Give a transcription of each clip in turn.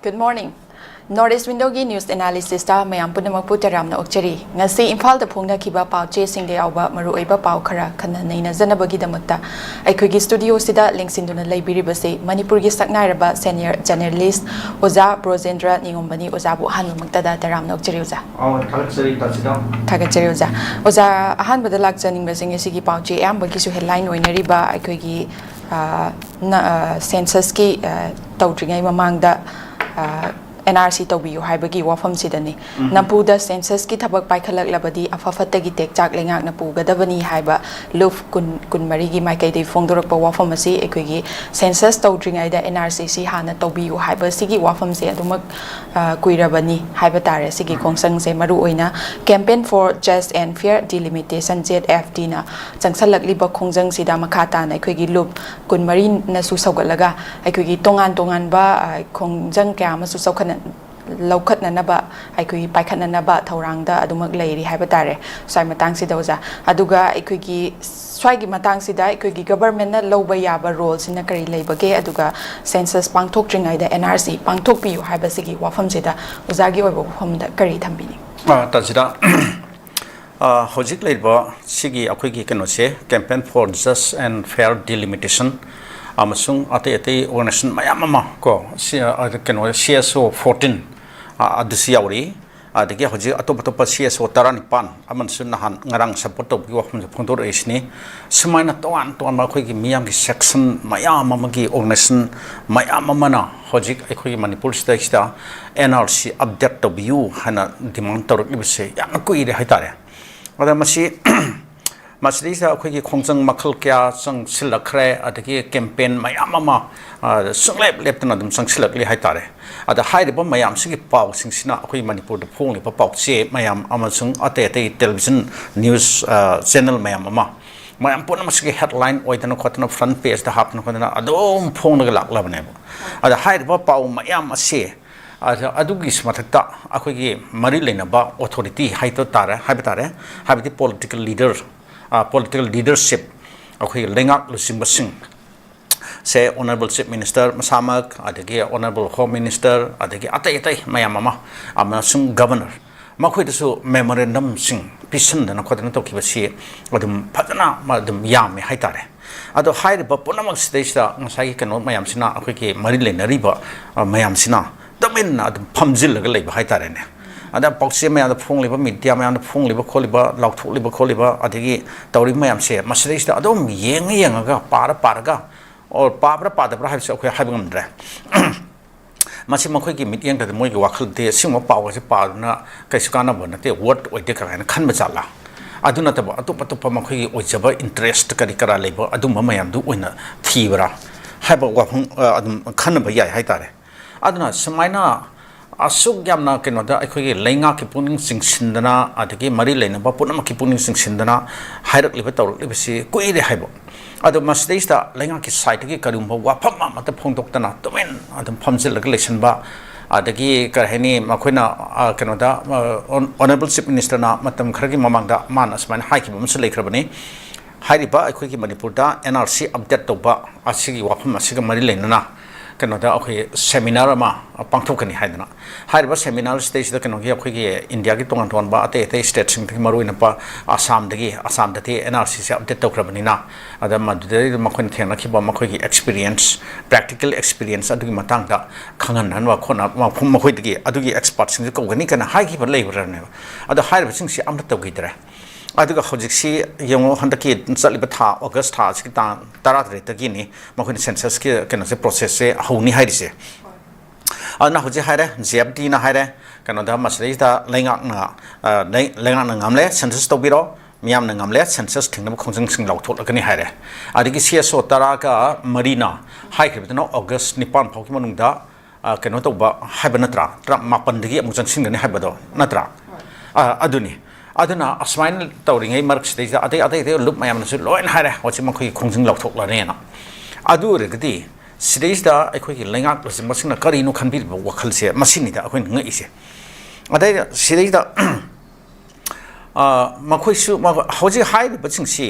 Good morning. Northeast Window की news analysis ता मयाम पुनमक पुतराम न उक्चरी ngasi इम्फाल द फोंगना किबा पाव चे सिंग दे आउबा मरु ओइबा पाव खरा खन्ना नैना जनबगी दमकता अखोगी स्टूडियो सिदा लिंक्सिंदुना लेबिरिबसे मणिपुर की सकनाइरबा सीनियर जर्नलिस्ट ओजा ब्रोजेंद्र निंगोम्बनी ओजाबु हानमक्ता दा तराम न उक्चरी ओजा थागचरी ताचिदा थागचरी ओजा अहानबदा लाक्चनिंगबसिंग एसिगी पाव चे एम्बगी सु हेडलाइन ओइनरिबा अखोगी सेंसस की तौद्रिङै ममांगदा NRC तौबियु हाइबगी वाफम सिदनी नपुदा सेंसस की थबक पाइखलकलबदी अफफतगी टेकचाक लेंगाकना पुगदबनी हाइबा लुफ कुनमरी की माइकैदे फोंदोरकपा वाफम असी एखोगी सेंसस तौद्रिङैदा NRC सी हाना तौबियु हाइबा सिगी वाफम से अदुमक कुइरबनी हाइबा तारे सिगी खोंसंग से मरु ओइना campaign for just and fair delimitation ZFD ना चंगसलकलिबा खोंजंग सिदा मखा ताना एखोगी लुफ कुनमरी नसु सौगलगा एखोगी तोंगान खोंजंग क्या मसु सौखन लौखतननबा अखोगी पाइखतननबा थौरांगदा अदुमक लेरी हाइबा तारे स्वाइ मतांगसिदा ओजा अदुगा अखोगी स्वाइगी मतांगसिदा अखोगी गवर्नमेंट ना लौबा याबा रोल सिना करी लेबगे अदुगा सेंसस पांगथोक्ट्रिङैदा NRC पांगथोकपियु हाइबासिगी वाफमसिदा ओजागी ओइबा वाफमदा करी थंबिनी ताजिदा होजिक लेबा सिगी अखोगी कनोसे campaign for just and fair delimitation अमसुंग अते ऑर्गनाइजेशन मयाम अमा को कनो CSO 14 अदुसी यावरी अदगी हजि अतोप CSO 19 अमनसु नहान ngarang सपोर्ट तौबगी वफम फोंदोर एसनी सुमाइना तोन मखोगी मियाम की सेक्शन मयाम अमगी ऑर्गनाइजेशन मयाम अमना हजिक अखोगी मणिपुर स्टेटदा NRC अपडेट तौबियु हना डिमांड तौरकलिबसे याम कुइरे हाइतारे अदा मसी मसलीसा अखोगी खोंजंग मखल क्या संग सिलखरे अदगी कैंपेन मयाम अमा सुंगलेप लेपतना दम संग सिलखली हाइतारे अदा हाइरिबा मयाम सिगी पाव सिंगसिना अखोई मणिपुर द फोंगलिबा पावचे मयाम अमसुंग अते टेलीविजन न्यूज चैनल मयाम पुनमसगी हेडलाइन ओइदना खोतना फ्रंट पेज दा हापना खोतना अदोम फोंगलगा लाक्लाबने अदा हाइरिबा पाव मयाम असे अदुगी मथक्ता अखोगी मरी लेनबा अथॉरिटी हाइतो तारे हाइबतारे हाइबति political leadership अखोई लेंगाक लुसिंबसिंग से ऑनरेबल चीफ मिनिस्टर मसामक अदगी ऑनरेबल होम मिनिस्टर अदगी अतै मयाम अमसुंग गवर्नर मखोइदसु मेमोरेंडम सिंग पिसनदना खोदना तोखिबसि अदुम फजना अदुम यामे हाइतारे अदो हाइरिबा पुनमक स्टेजदा ngसाई कनो मयामसिना अखोइकी मरि लेनरिबा मयामसिना तमिन अदुम फमजिलगा लेबा हाइतारेने अदा पक्षी मैं फोंग मीडिया मैं फोंग लाथोब खोब अदगी तौरी मैम से मसद अदम येंगा पारगा और पाब्रा पादब्रा है हाइबे मसी मखोई मिटयेंग मोई वाखलदे सिंह पावसे पादना कैसे कानब नते वर्ड ओइदे कायना खनब जाला अदु नतब अतोप अतोप मखोई ओइजब इंटरेस्ट करी करा लेब अदुम मयामदु ओइना थीबरा हाइब वाफं अदुम खनब याय हाइतारे अदुना समाइना असुक यामना केनोदा अखोगी लेंगा की पुनिंग सिंगसिंदना अदगी मरी लेनबा पुनम की पुनिंग सिंगसिंदना हाइरकलिबा तौरकलिबसि कुइरे हाइबो अदो मसदेस्ता लेंगा की साइड की करुंबा वाफम मत फोंदोक्तना तमेन अदम फमजिलग लेसनबा अदगी करहनी मखोइना केनोदा ऑनरेबल चीफ मिनिस्टर ना मतम खरगी ममांगदा मान असमान हाइकी बमस लेखरबनी हाइरिबा अखोगी मणिपुरदा NRC अपडेट तौबा असिगी वाफम असिगा मरी लेनना कनोदा अखोई सेमिनार अमा पांथोकनी हाइदना हाइरबा सेमिनार स्टेज द कनोगी अखोगी इंडिया की तोंगन तोंबा अते स्टेट सिंग थि मरुइनपा आसाम दते NRC से अपडेट तौखरबनिना अदा मदुदे मखोइन थेंना खिबा मखोगी एक्सपीरियंस प्रैक्टिकल एक्सपीरियंस अदुगी मतंगदा खंगननवा खोना मखुम मखोइदगी अदुगी एक्सपर्ट सिंग कोगनी कना हाइगिबा लेबरने अदा हाइरबा सिंग से अमत तौगिदरे अदुगा हजिक्सी यंगो हंदकी चलिबा था अगस्त था सिक ता 13 तगिनी मखोइन सेंसस के कनसे प्रोसेस से हौनी हाइरिसे अना हजि हाइरे ZFD ना हाइरे कनोदा मसलेदा लेंगा नंगामले सेंसस तौबिरो मियाम नंगामले सेंसस थिंगनब खोंजंग सिंग लाउथोलकनी हाइरे अदिगी CSO 13 का मरीना हाइख्रिबदनो अगस्त 9 फाउकी मनुंगदा कनो तौबा हाइबा नत्रा मापनदगी अमुजंग सिंगने हाइबदो नत्रा अदुनी अदुना असमाइन तौरिङै मर्क्सदैजा अदै लुप मयामनसु लोइन हारे वछि मखोइ खोंजिंग लाउथोक्लानेना अदु रेगदि सिदैजा अखोइ लेंगाक लसिमसिंगना करिनो खनबिबो वखलसे मसिनिदा अखोइ ngaiसे अदै सिदैजा मखोइसु हजि हाइबसिंगसि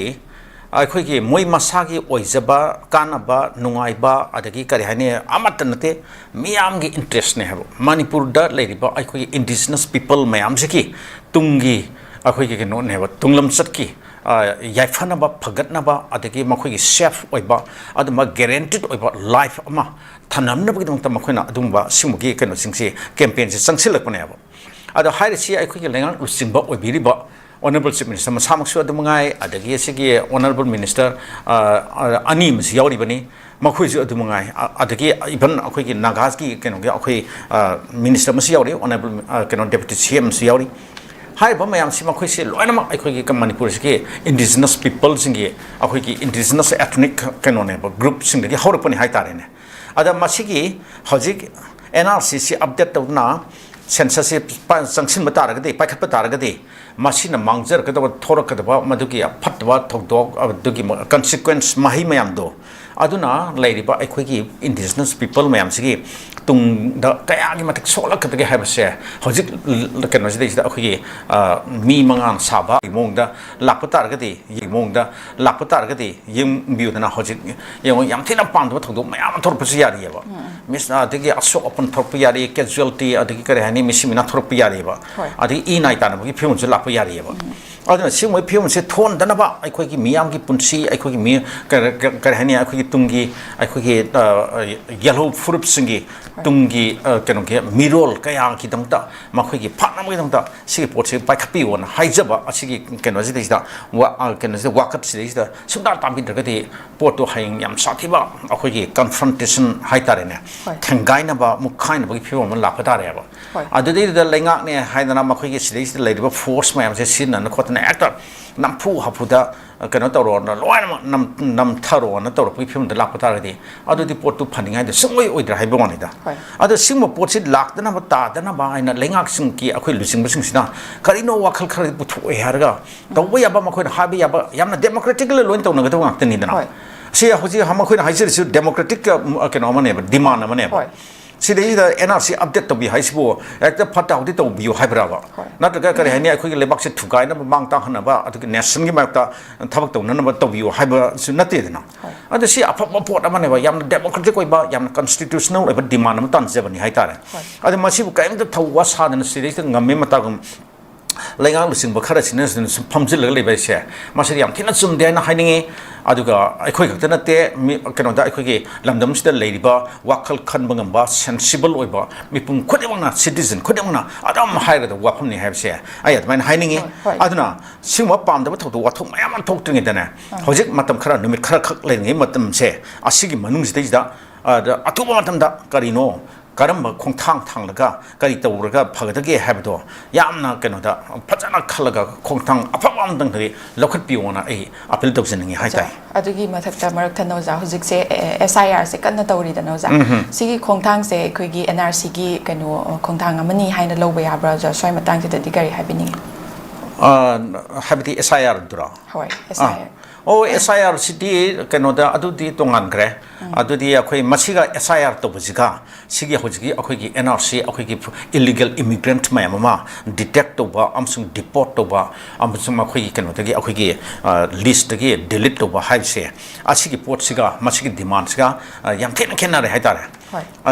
ꯑꯩꯈꯣꯏꯒꯤ ꯃꯣꯏ ꯃꯁꯥꯒꯤ ꯑꯣꯏꯖꯕ ꯀꯥꯟꯅꯕ ꯅꯨꯡꯉꯥꯏꯕ ꯑꯗꯒꯤ ꯀꯔꯤ ꯍꯥꯏꯅꯤ ꯑꯃꯠꯇ ꯅꯠꯇꯦ ꯃꯤꯌꯥꯝꯒꯤ ꯏꯟꯇꯔꯦꯁꯅꯦ ꯍꯥꯏꯕ ꯃꯅꯤꯄꯨꯔꯗ ꯂꯩꯔꯤꯕ ꯑꯩꯈꯣꯏꯒꯤ ꯏꯟꯗꯤꯖꯤꯅꯁ ꯄꯤꯄꯜ ꯃꯌꯥꯝꯁꯤꯒꯤ ꯇꯨꯡꯒꯤ ꯑꯩꯈꯣꯏꯒꯤ ꯀꯩꯅꯣꯅꯦꯕ ꯇꯨꯡꯂꯝꯆꯠꯀꯤ ꯌꯥꯏꯐꯅꯕ ꯐꯒꯠꯅꯕ ꯑꯗꯒꯤ ꯃꯈꯣꯏꯒꯤ ꯁꯦꯐ ꯑꯣꯏꯕ ꯑꯗꯨꯝꯕ ꯒꯦꯔꯦꯟꯇꯤꯠ ꯑꯣꯏꯕ ꯂꯥꯏꯐ ꯑꯃ ꯊꯝꯅꯕꯒꯤꯗꯃꯛꯇ ꯃꯈꯣꯏꯅ ꯑꯗꯨꯝꯕ ꯁꯤꯒꯨꯝꯕꯒꯤ ꯀꯩꯅꯣꯁꯤꯡꯁꯤ ꯀꯦꯝꯄꯦꯟꯁꯤ ꯆꯪꯁꯤꯜꯂꯛꯄꯅꯦꯕ ꯑꯗꯣ ꯍꯥꯏꯔꯤꯁꯤ ꯑꯩꯈꯣꯏꯒꯤ ꯂꯩꯉꯥꯛ ꯂꯨꯆꯤꯡꯕ ꯑꯣꯏꯕꯤꯔꯤꯕ Honorable Chief Minister Masamaksu Adumangai, Adagi Sigi, Honorable Minister Anims Yauribani, Makuizu Adumangai, Adagi, even Akwiki Nagaski, Minister Masiauri, Honorable Deputy CM Siauri. Hi, Bamayam Simakwisi, Loanama, Akwiki Manipurski, Indigenous peoples in the Akwiki, Indigenous ethnic canonable groups in the Horaponi Haitarine. Ada Masigi, Hojik, NRCC update of na. Censorship sanction mataragadi paikapataragadi machine mangzer kadaba thorakadaba madugi phatwa thokdok adugi consequence mahi mayamdo aduna leiriba aikoigi indigenous people mayamsigi tung da kayagi matik solakadagi habase hojik kenojida aikoigi mi mangan saba imongda lakpataragadi yimongda lakpataragadi yim biudana hojik yam thina pandwa thokdok mayam thorpasi yariyaba mis adigi asok upon thorpiyari casualty adigi kare Missimina Tropiariba, Adi Inaitana, we pun to Lapayariba. I don't see my pun say Ton Danaba, I could give Miyangi Punsi, I could give me Karhani, I could get Tungi, I could get yellow Furupsingi, Tungi, Mirol, Kayaki Damta, Makwiki, Panamidamta, Singapore, by Kapiwan, Hijaba, Asiki Canazida, what can the Wakat cities, the Sudatami, Porto Haying Yam Satiba, Akwiki, confrontation, Haitarene, Tangainaba, Mukain, we pure Lapatareva. I did the Langak Haidana Makwiki cities, the lady of force, my sin and the cotton actor, Nampu Hapuda, Canotoro, Nam Taro, and a Toro, we film the Lapatarity. I do deport to Panding, the same way with the Hibonida. Other Simo ports it lacked the Navata, the Naba, and a Langak Sinki, a losing Sina, Carino Wakal Karibu Haraga, the way about Makun Habi, Yama democratically went on the Nidana. See, Hamakun Hizir, democratic demand of an See the NRC update to be high school, at the part of it to be hybrava. Not the Gakari, I could lebax it to guide them among Tahanaba, at the National Mata, and Tabako, none of to be hybrid Sunatidna. And the sea up port of maneva, Yam democratic way, Yam constitutional, but demand of Tan 70 Haitara. And the Masibu came to was hard in the city, and Gamimatagum. Langang Lucing Bacarasinus and Pumzilla Base, Masariam Tinasum, then hiding Aduga, I quick Tenate, Canada, I quick Lamdams the Ladyba, Wakal Kanbangamba, sensible Weber, Mipum Kodemana, citizen, Kodemana, Adam higher the weapon you have said. I had mine hiding it. Aduna, Sima Pam, the what I am talking it then. Hojik Matam Kara, Numit letting him at them say, a Sigi Manus days that the Atumatam da Carino. Karamba Kongtang Tangaga, Garita Uraga, Pagadagi Habdo, Yamna Canada, Patana Kalaga, Kongtang, Apam Dangri, Local Piona, Apple Dobson in Haitai. Adugi Matakta Marakanoza, Huzik say SIR, second Tori the Noza. Sigi Kongtang say Quigi NRC Gano Kongtang Mani Hina Loway browser, so I'm a tank to the Digari happening. Habiti SIR draw. How SIR. Oh, SIR city, Canada, Adudi Tongangre, Adudi, Aquay Masiga, SIR Tobuziga, Sigi Hojigi, Aquiki, NRC, Aquiki, illegal immigrant Mayama, detect over, Amsum deport over, Amsum Aquiki, Canotagi, Aquiki, list again, delete over, high say, Asigi Port Siga, Masiki demand Siga, Yamkin Canada Haitara.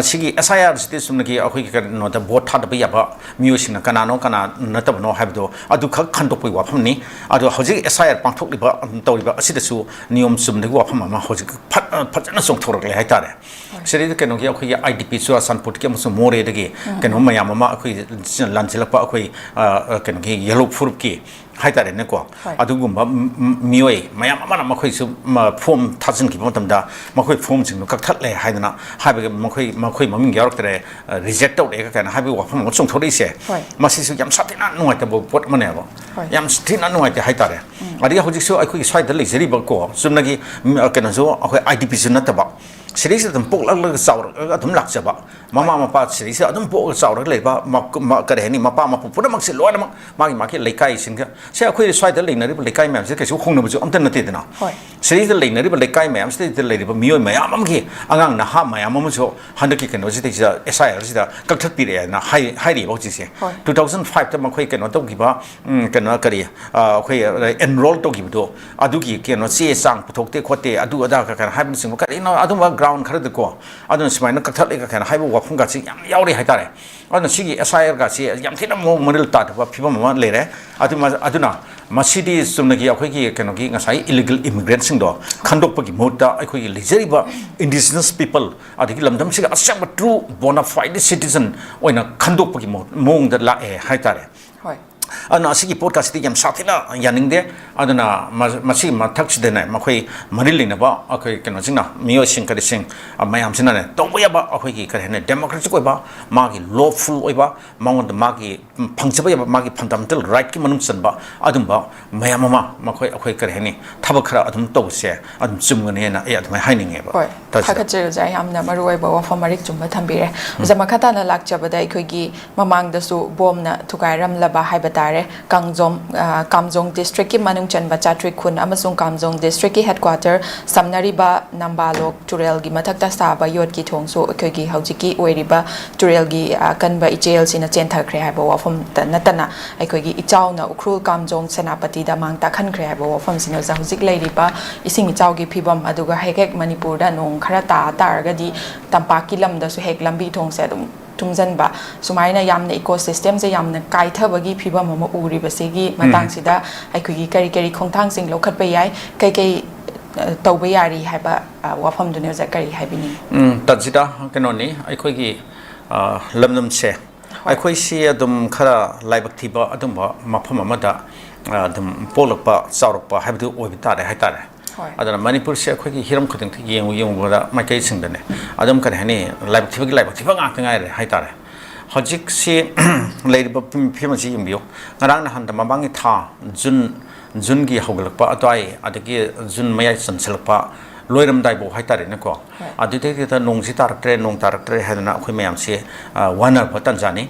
Sigi SIR cities, Aquiki, not a boat had to be about music, Canano, Cana, Natabo, Habdo, Aduka Kantopi Wapani, Adu Hoji SIR Pantoba, Citizu, Neum Sum the Wapama, Hojik, Patana Song Torque Haitare. Seri can get IDP Sua San Putkim some more again, can Homayama, Lanzilapa, can get yellow furki. Haitare Neko, Adugumba, Mue, Mayamana Makoi, form Tazan Kibotamda, Makoi forms in Kakale, Haidana, Makoi, Maming York, reject out and have you from some Torisi. Massis Yam Satina no at about Port Manevo. Yam Stina no at the Haitare. Adia Hojiso, I could cite the Lizeriba Go, Sumnagi, Kanazo, IDP Sunataba. Series of them poke like sour, Adam Laxaba, Mamma Pat series, Adam poke sour labor, Macarani, Mapama, Putamax, Loadama, Maki Lakai Singer, ꯁꯦ ꯑꯩꯈꯣꯏ ꯁ꯭ꯋꯥꯏꯗ ꯂꯩꯅꯔꯤꯕ ꯂꯩꯀꯥꯏ ꯃꯌꯥꯝꯁꯦ ꯀꯩꯁꯨ ꯍꯣꯡꯅꯕꯁꯨ ꯑꯝꯇ ꯅꯠꯇꯦꯗꯅ ꯁꯤꯗꯩꯗ ꯂꯩꯅꯔꯤꯕ ꯂꯩꯀꯥꯏ ꯃꯌꯥꯝꯁꯤꯗꯩꯗ ꯂꯩꯔꯤꯕ ꯃꯤꯑꯣꯏ ꯃꯌꯥꯝ ꯑꯃꯒꯤ ꯑꯉꯥꯡ ꯅꯍꯥ ꯃꯌꯥꯝ ꯑꯃꯁꯨ ꯍꯟꯗꯛꯀꯤ ꯀꯩꯅꯣꯁꯤꯗꯩꯁꯤꯗ SIRꯁꯤꯗ ꯀꯛꯊꯠꯄꯤꯔꯛꯑꯦꯅ ꯍꯥꯏꯔꯤꯕ ꯍꯧꯖꯤꯛꯁꯦ 2005ꯗ ꯃꯈꯣꯏ ꯀꯩꯅꯣ ꯇꯧꯈꯤꯕ ꯀꯩꯅꯣ ꯀꯔꯤ ꯑꯩꯈꯣꯏ ꯑꯦꯟꯔꯣꯜ ꯇꯧꯈꯤꯕꯗꯣ ꯑꯗꯨꯒꯤ ꯀꯩꯅꯣ ꯆꯦ ꯆꯥꯡ ꯄꯨꯊꯣꯛꯇꯦ ꯈꯣꯠꯇꯦ ꯑꯗꯨ ꯑꯗꯥ ꯀꯩꯅꯣ ꯍꯥꯏꯕꯅꯆꯤꯡꯕ ꯀꯔꯤꯅꯣ ꯑꯗꯨꯝꯕ ꯒ꯭ꯔꯥꯎꯟ ꯈꯔꯗꯀꯣ ꯑꯗꯨꯅ ꯁꯨꯃꯥꯏꯅ ꯀꯛꯊꯠꯂꯦ ꯀꯩꯅꯣ ꯍꯥꯏꯕ ꯋꯥꯐꯝꯒꯁꯤ ꯌꯥꯝ ꯌꯥꯎꯔꯤ ꯍꯥꯏꯇꯥꯔꯦ ꯑꯗꯨꯅ ꯁꯤꯒꯤ SIRꯒꯁꯤ ꯌꯥꯝ ꯊꯤꯅ ꯃꯑꯣꯡ ꯃꯔꯤꯜ ꯇꯥꯗꯕ ꯐꯤꯕꯝ ꯑꯃ ꯂꯩꯔꯦ ꯑꯗꯨꯅ ꯃꯁꯤꯗꯤ ꯆꯨꯝꯅꯒꯤ ꯑꯩꯈꯣꯏꯒꯤ ꯀꯩꯅꯣꯒꯤ ꯉꯁꯥꯏ ꯏꯂꯤꯒꯦꯜ ꯏꯃꯤꯒ꯭ꯔꯦꯟꯠꯁꯤꯡꯗꯣ ꯈꯟꯗꯣꯛꯄꯒꯤ ꯃꯍꯨꯠꯇ ꯑꯩꯈꯣꯏꯒꯤ ꯂꯩꯖꯔꯤꯕ indigenous people ꯑꯗꯒꯤ ꯂꯝꯗꯝꯁꯤꯒ ꯑꯁꯦꯡꯕ ꯇ꯭ꯔꯨ ꯕꯣꯅꯥꯐꯥꯏꯗ ꯁꯤꯇꯤꯖꯟ ꯑꯣꯏꯅ ꯈꯟꯗꯣꯛꯄꯒꯤ ꯃꯑꯣꯡꯗ ꯂꯥꯛꯑꯦ ꯍꯥꯏꯇꯥꯔꯦ ꯑꯗꯨꯅ ꯑꯁꯤꯒꯤ ꯄꯣꯠꯀꯥꯁꯤꯗꯤ ꯌꯥꯝ ꯁꯥꯊꯤꯅ ꯌꯥꯅꯤꯡꯗꯦ ꯑꯗꯨꯅ ꯃꯁꯤ ꯃꯊꯛꯁꯤꯗꯅꯦ ꯃꯈꯣꯏ ꯃꯔꯤ ꯂꯩꯅꯕ ꯑꯩꯈꯣꯏ ꯀꯩꯅꯣꯁꯤꯡꯅ ꯃꯤꯑꯣꯏꯁꯤꯡ ꯀꯔꯤꯁꯤꯡ ꯃꯌꯥꯝꯁꯤꯅꯅꯦ ꯇꯧꯕ ꯌꯥꯕ ꯑꯩꯈꯣꯏꯒꯤ ꯀꯔꯤ ꯍꯥꯏꯅꯤ ꯗꯦꯃꯣꯀ꯭ꯔꯦꯇꯤꯛ ꯑꯣꯏꯕ ꯃꯥꯒꯤ ꯂꯣꯐꯨꯜ ꯑꯣꯏꯕ ꯃꯉꯣꯟꯗ ꯃꯥꯒꯤ ꯐꯪꯖꯕ ꯌꯥꯕ ꯃꯥꯒꯤ ꯐꯟꯗꯥꯃꯦꯟꯇꯦꯜ ꯔꯥꯏꯠꯀꯤ ꯃꯅꯨꯡ ꯆꯟꯕ ꯑꯗꯨꯝꯕ ꯃꯌꯥꯝ ꯑꯃ ꯑꯩꯈꯣꯏ ꯀꯔꯤ ꯍꯥꯏꯅꯤ ꯊꯕꯛ ꯈꯔ ꯑꯗꯨꯝ ꯇꯧꯕꯁꯦ ꯑꯗꯨꯝ ꯆꯨꯝꯒꯅꯤꯅ ꯑꯩ ꯑꯗꯨꯃꯥꯏꯅ ꯍꯥꯏꯅꯤꯡꯉꯦꯕ ꯊꯥꯒꯠꯆꯔꯤ ꯑꯣꯖꯥ ꯌꯥꯝꯅ ꯃꯔꯨꯑꯣꯏꯕ ꯋꯥꯐꯝ ꯃꯔꯤꯛ ꯆꯨꯝꯕ ꯊꯝꯕꯤꯔꯦ ꯑꯣꯖꯥ ꯃꯈꯥ ꯇꯥꯅ ꯂꯥꯛꯆꯕꯗ ꯑꯩꯈꯣꯏꯒꯤ ꯃꯃꯥꯡꯗꯁꯨ ꯕꯣꯝꯅ ꯊꯨꯒꯥꯏꯔꯝꯂꯕ ꯍꯥꯏꯕ ꯇꯥꯔꯦ ꯀꯥꯝꯖꯣꯡ ꯗꯤꯁꯇ꯭ꯔꯤꯛꯀꯤ ꯃꯅꯨꯡ ꯆꯟꯕ ꯆꯥꯇ꯭ꯔꯤꯛ ꯈꯨꯟ ꯑꯃꯁꯨꯡ ꯀꯥꯝꯖꯣꯡ ꯗꯤꯁꯇ꯭ꯔꯤꯛꯀꯤ ꯍꯦꯗꯀ꯭ꯋꯥꯇꯔ ꯁꯝꯅꯔꯤꯕ ꯅꯝꯕꯥꯂꯣꯛ ꯇꯨꯔꯦꯜꯒꯤ ꯃꯊꯛꯇ ꯁꯥꯕ ꯌꯣꯠꯀꯤ ꯊꯣꯡꯁꯨ ꯑꯩꯈꯣꯏꯒꯤ ꯍꯧꯖꯤꯛꯀꯤ ꯑꯣꯏꯔꯤꯕ ꯇꯨꯔꯦꯜꯒꯤ ꯑꯀꯟꯕ ꯏꯆꯦꯜꯁꯤꯅ ꯆꯦꯟꯊꯈ꯭ꯔꯦ ꯍꯥꯏꯕ ꯋꯥꯐꯝꯇ ꯅꯠꯇꯅ ꯑꯩꯈꯣꯏꯒꯤ ꯏꯆꯥꯎꯅ ꯎꯈ꯭ꯔꯨꯜ ꯀꯥꯝꯖꯣꯡ ꯁꯦꯅꯥꯄꯇꯤꯗ ꯃꯥꯡ ꯇꯥꯛꯍꯟꯈ꯭ꯔꯦ ꯍꯥꯏꯕ ꯋꯥꯐꯝꯁꯤꯅ ꯑꯣꯖꯥ ꯍꯧꯖꯤꯛ ꯂꯩꯔꯤꯕ ꯏꯁꯤꯡ ꯏꯆꯥꯎꯒꯤ ꯐꯤꯕꯝ ꯑꯗꯨꯒ ꯍꯦꯛ ꯃꯅꯤꯄꯨꯔꯗ ꯅꯣꯡ ꯈꯔ ꯇꯥꯔꯒꯗꯤ ꯇꯝꯄꯥꯛꯀꯤ ꯂꯝꯗꯁꯨ ꯍꯦꯛ ꯂꯝꯕꯤ ꯊꯣꯡꯁꯦ ꯑꯗꯨꯝ ꯊꯨꯝꯖꯟꯕ ꯁꯨꯃꯥꯏꯅ ꯌꯥꯝꯅ ꯏꯀꯣꯁꯤꯁꯇꯦꯝꯁꯦ ꯌꯥꯝꯅ ꯀꯥꯏꯊꯕꯒꯤ ꯐꯤꯕꯝ ꯑꯃ ꯎꯔꯤꯕꯁꯤꯒꯤ ꯃꯇꯥꯡꯁꯤꯗ ꯑꯩꯈꯣꯏꯒꯤ ꯀꯔꯤ ꯈꯣꯡꯊꯥꯡꯁꯤꯡ ꯂꯧꯈꯠꯄ ꯌꯥꯏ ꯀꯩ ꯇꯧꯕ ꯌꯥꯔꯤ ꯍꯥꯏꯕ ꯋꯥꯐꯝꯗꯨꯅꯤ ꯑꯣꯖꯥ ꯀꯔꯤ ꯍꯥꯏꯕꯤꯅꯤꯡꯉꯤ ꯇꯥꯖꯤꯗꯥ ꯀꯩꯅꯣꯅꯤ ꯑꯩꯈꯣꯏꯒꯤ ꯂꯝꯗꯝꯁꯦ ꯑꯩꯈꯣꯏꯁꯤ ꯑꯗꯨꯝ ꯈꯔ ꯂꯥꯏꯕꯛ ꯊꯤꯕ ꯑꯗꯨꯝꯕ ꯃꯐꯝ ꯑꯃꯗ ꯑꯗꯨꯝ ꯄꯣꯛꯂꯛꯄ ꯆꯥꯎꯔꯛꯄ ꯍꯥꯏꯕꯗꯨ ꯑꯣꯏꯕ ꯇꯥꯔꯦ ꯍꯥꯏꯇꯥꯔꯦ adana Manipur se akhoi gi hiram khuding thi yeng bada maikai singdane adam kan hani laib thiba ngak ngai re haitare hojik si leiba phemaji yimbiyo ngarang na handa mabangi tha jun gi hoglakpa atwai adagi jun mayai chansalpa loiram daibo haitare ne ko adute ta nongsi taraktre nong taraktre hadana akhoi mayam se wanar patan jani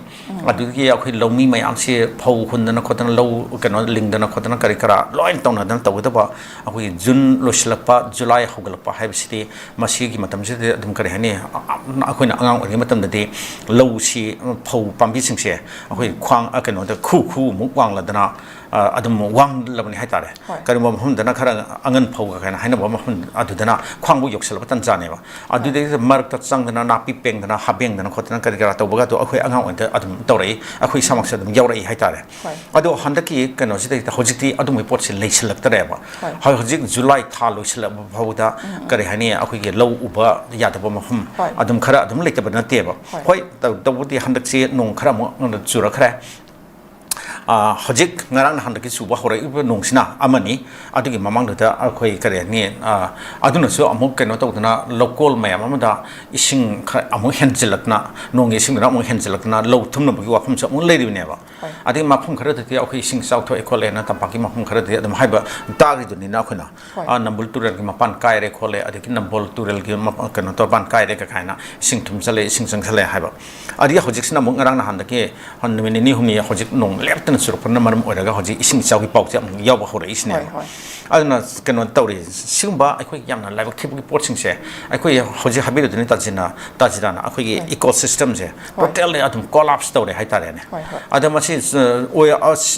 adugi akhoi lomi mayam se phau khundana khotana low kano lingdana khotana kari kara loin tawna dan tawdaba akhoi jun loslakpa july hoglakpa haibsiti masi gi matam se adum kare hani akhoi na angang ori matam de low si phau pambi singse akhoi khwang kano da khu muk wangla dana adum wang labani haitare kari mo hum dana khara angan phau ka kana haina bo hum adudana khwangbu yoksal batan jane ba adude mark ta changdana napi pengdana habeng dana khotana kari kara tawbaga to akhoi angang onta adum tawrai akhoi samaksa adum yaurai haitare ado handaki kano sida hojikti adum report se leisilaktere ba hojik july tha loisilak bawda kari hani akhoi ge low uba yadaba mahum adum khara adum leitaba nate ba hoi tawbudi handakse nong khara mo chura khara hojik ngarang handaki suba horai nongsina amani adugi mamang da akhoi kare ni aduna so amuk keno tawdana local mayam amada ising amuk henjilakna nong ising na amuk henjilakna low thumna bagi wafam sa mun leiri ne ba adi mafum khara da akhoi ising south ekole na tampaki mafum khara da adum haiba tagi duni na khuna nambul tural gi mapan kai re khole adi nambul tural gi keno to ban kai re ka kaina ising thum chale ising sang chale haiba adi hojik sina mung ngarang na handaki hanmini ni humi hojik nong leptan surupana maram oraga hoji ising chawgi pawche amung yawa hore isne aduna keno tawri singba akhoi yamna laibak thibugi portsing se akhoi hoji habiru dini tajida na akhoi ecosystem je totally adum collapse tawre haitare ne adum masi oi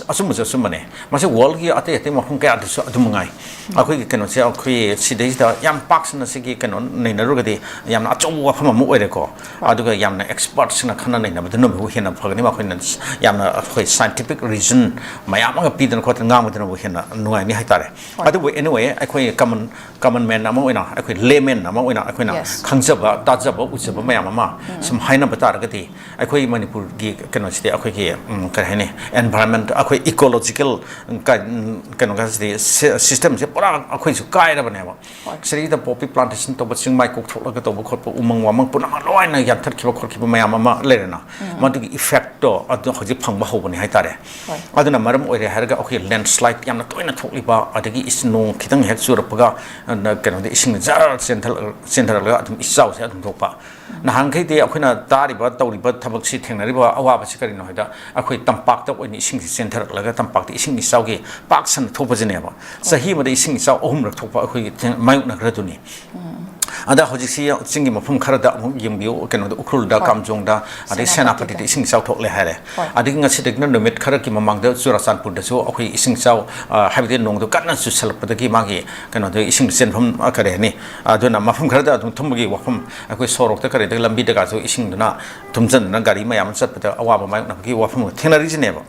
asumane masi world gi ate mafum ka adum ngai akhoi keno se akhoi sidai da yam paksna sigi keno neina rugadi yamna achowa phama mu oire ko aduga yamna experts na khana neina badno bu hena phagni ma khoina yamna akhoi scientific reason mayam ga pidan khot ngam badno bu hena nuai ni haitare adu anyway akhoi common man na mo ina akhoi layman na mo ina akhoi na khangjaba tajaba uchaba mayam ma sum haina batar gati akhoi manipur gi keno sidi akhoi gi kar hene environment akhoi ecological keno ga sidi system je pura akhoi su kai ra bane ba sri da poppy plantation to baching mai kok thok ga to bu khot umang wamang puna ma loi na yathar khiba khot khiba mayam ma lerena madu gi effect to adu hoji phangba hobani haitare aduna maram oire harga okay landslide yamna toina thokliba adagi isno khitang hek churapaga kano de ising jar central ga adum isau se adum thokpa na hangkai de akhina tariba tawriba thabak si thengnariba awa ba sikari no hida akhoi tampak ta oini ising central laga tampak de ising isau ge paksan thopajene ba sahi ma de ising isau ohum rak thokpa akhoi mayuk na graduni ada hojiksi singi mafum kharada yimbiu keno ukrul da kamjong da adi senapati de ising sau thok le hare adi ngasi de nomit khara ki mamang da Churachandpur da so akhoi ising sau habide nong do kanna su salpada ki magi keno de ising senpham akare ni aduna mafum kharada dum thumgi wafum akhoi sorok ta kare de lambi da ga so ising duna thumjan na gari mayam chatpada awa ba mai na ki wafum thenari jine ba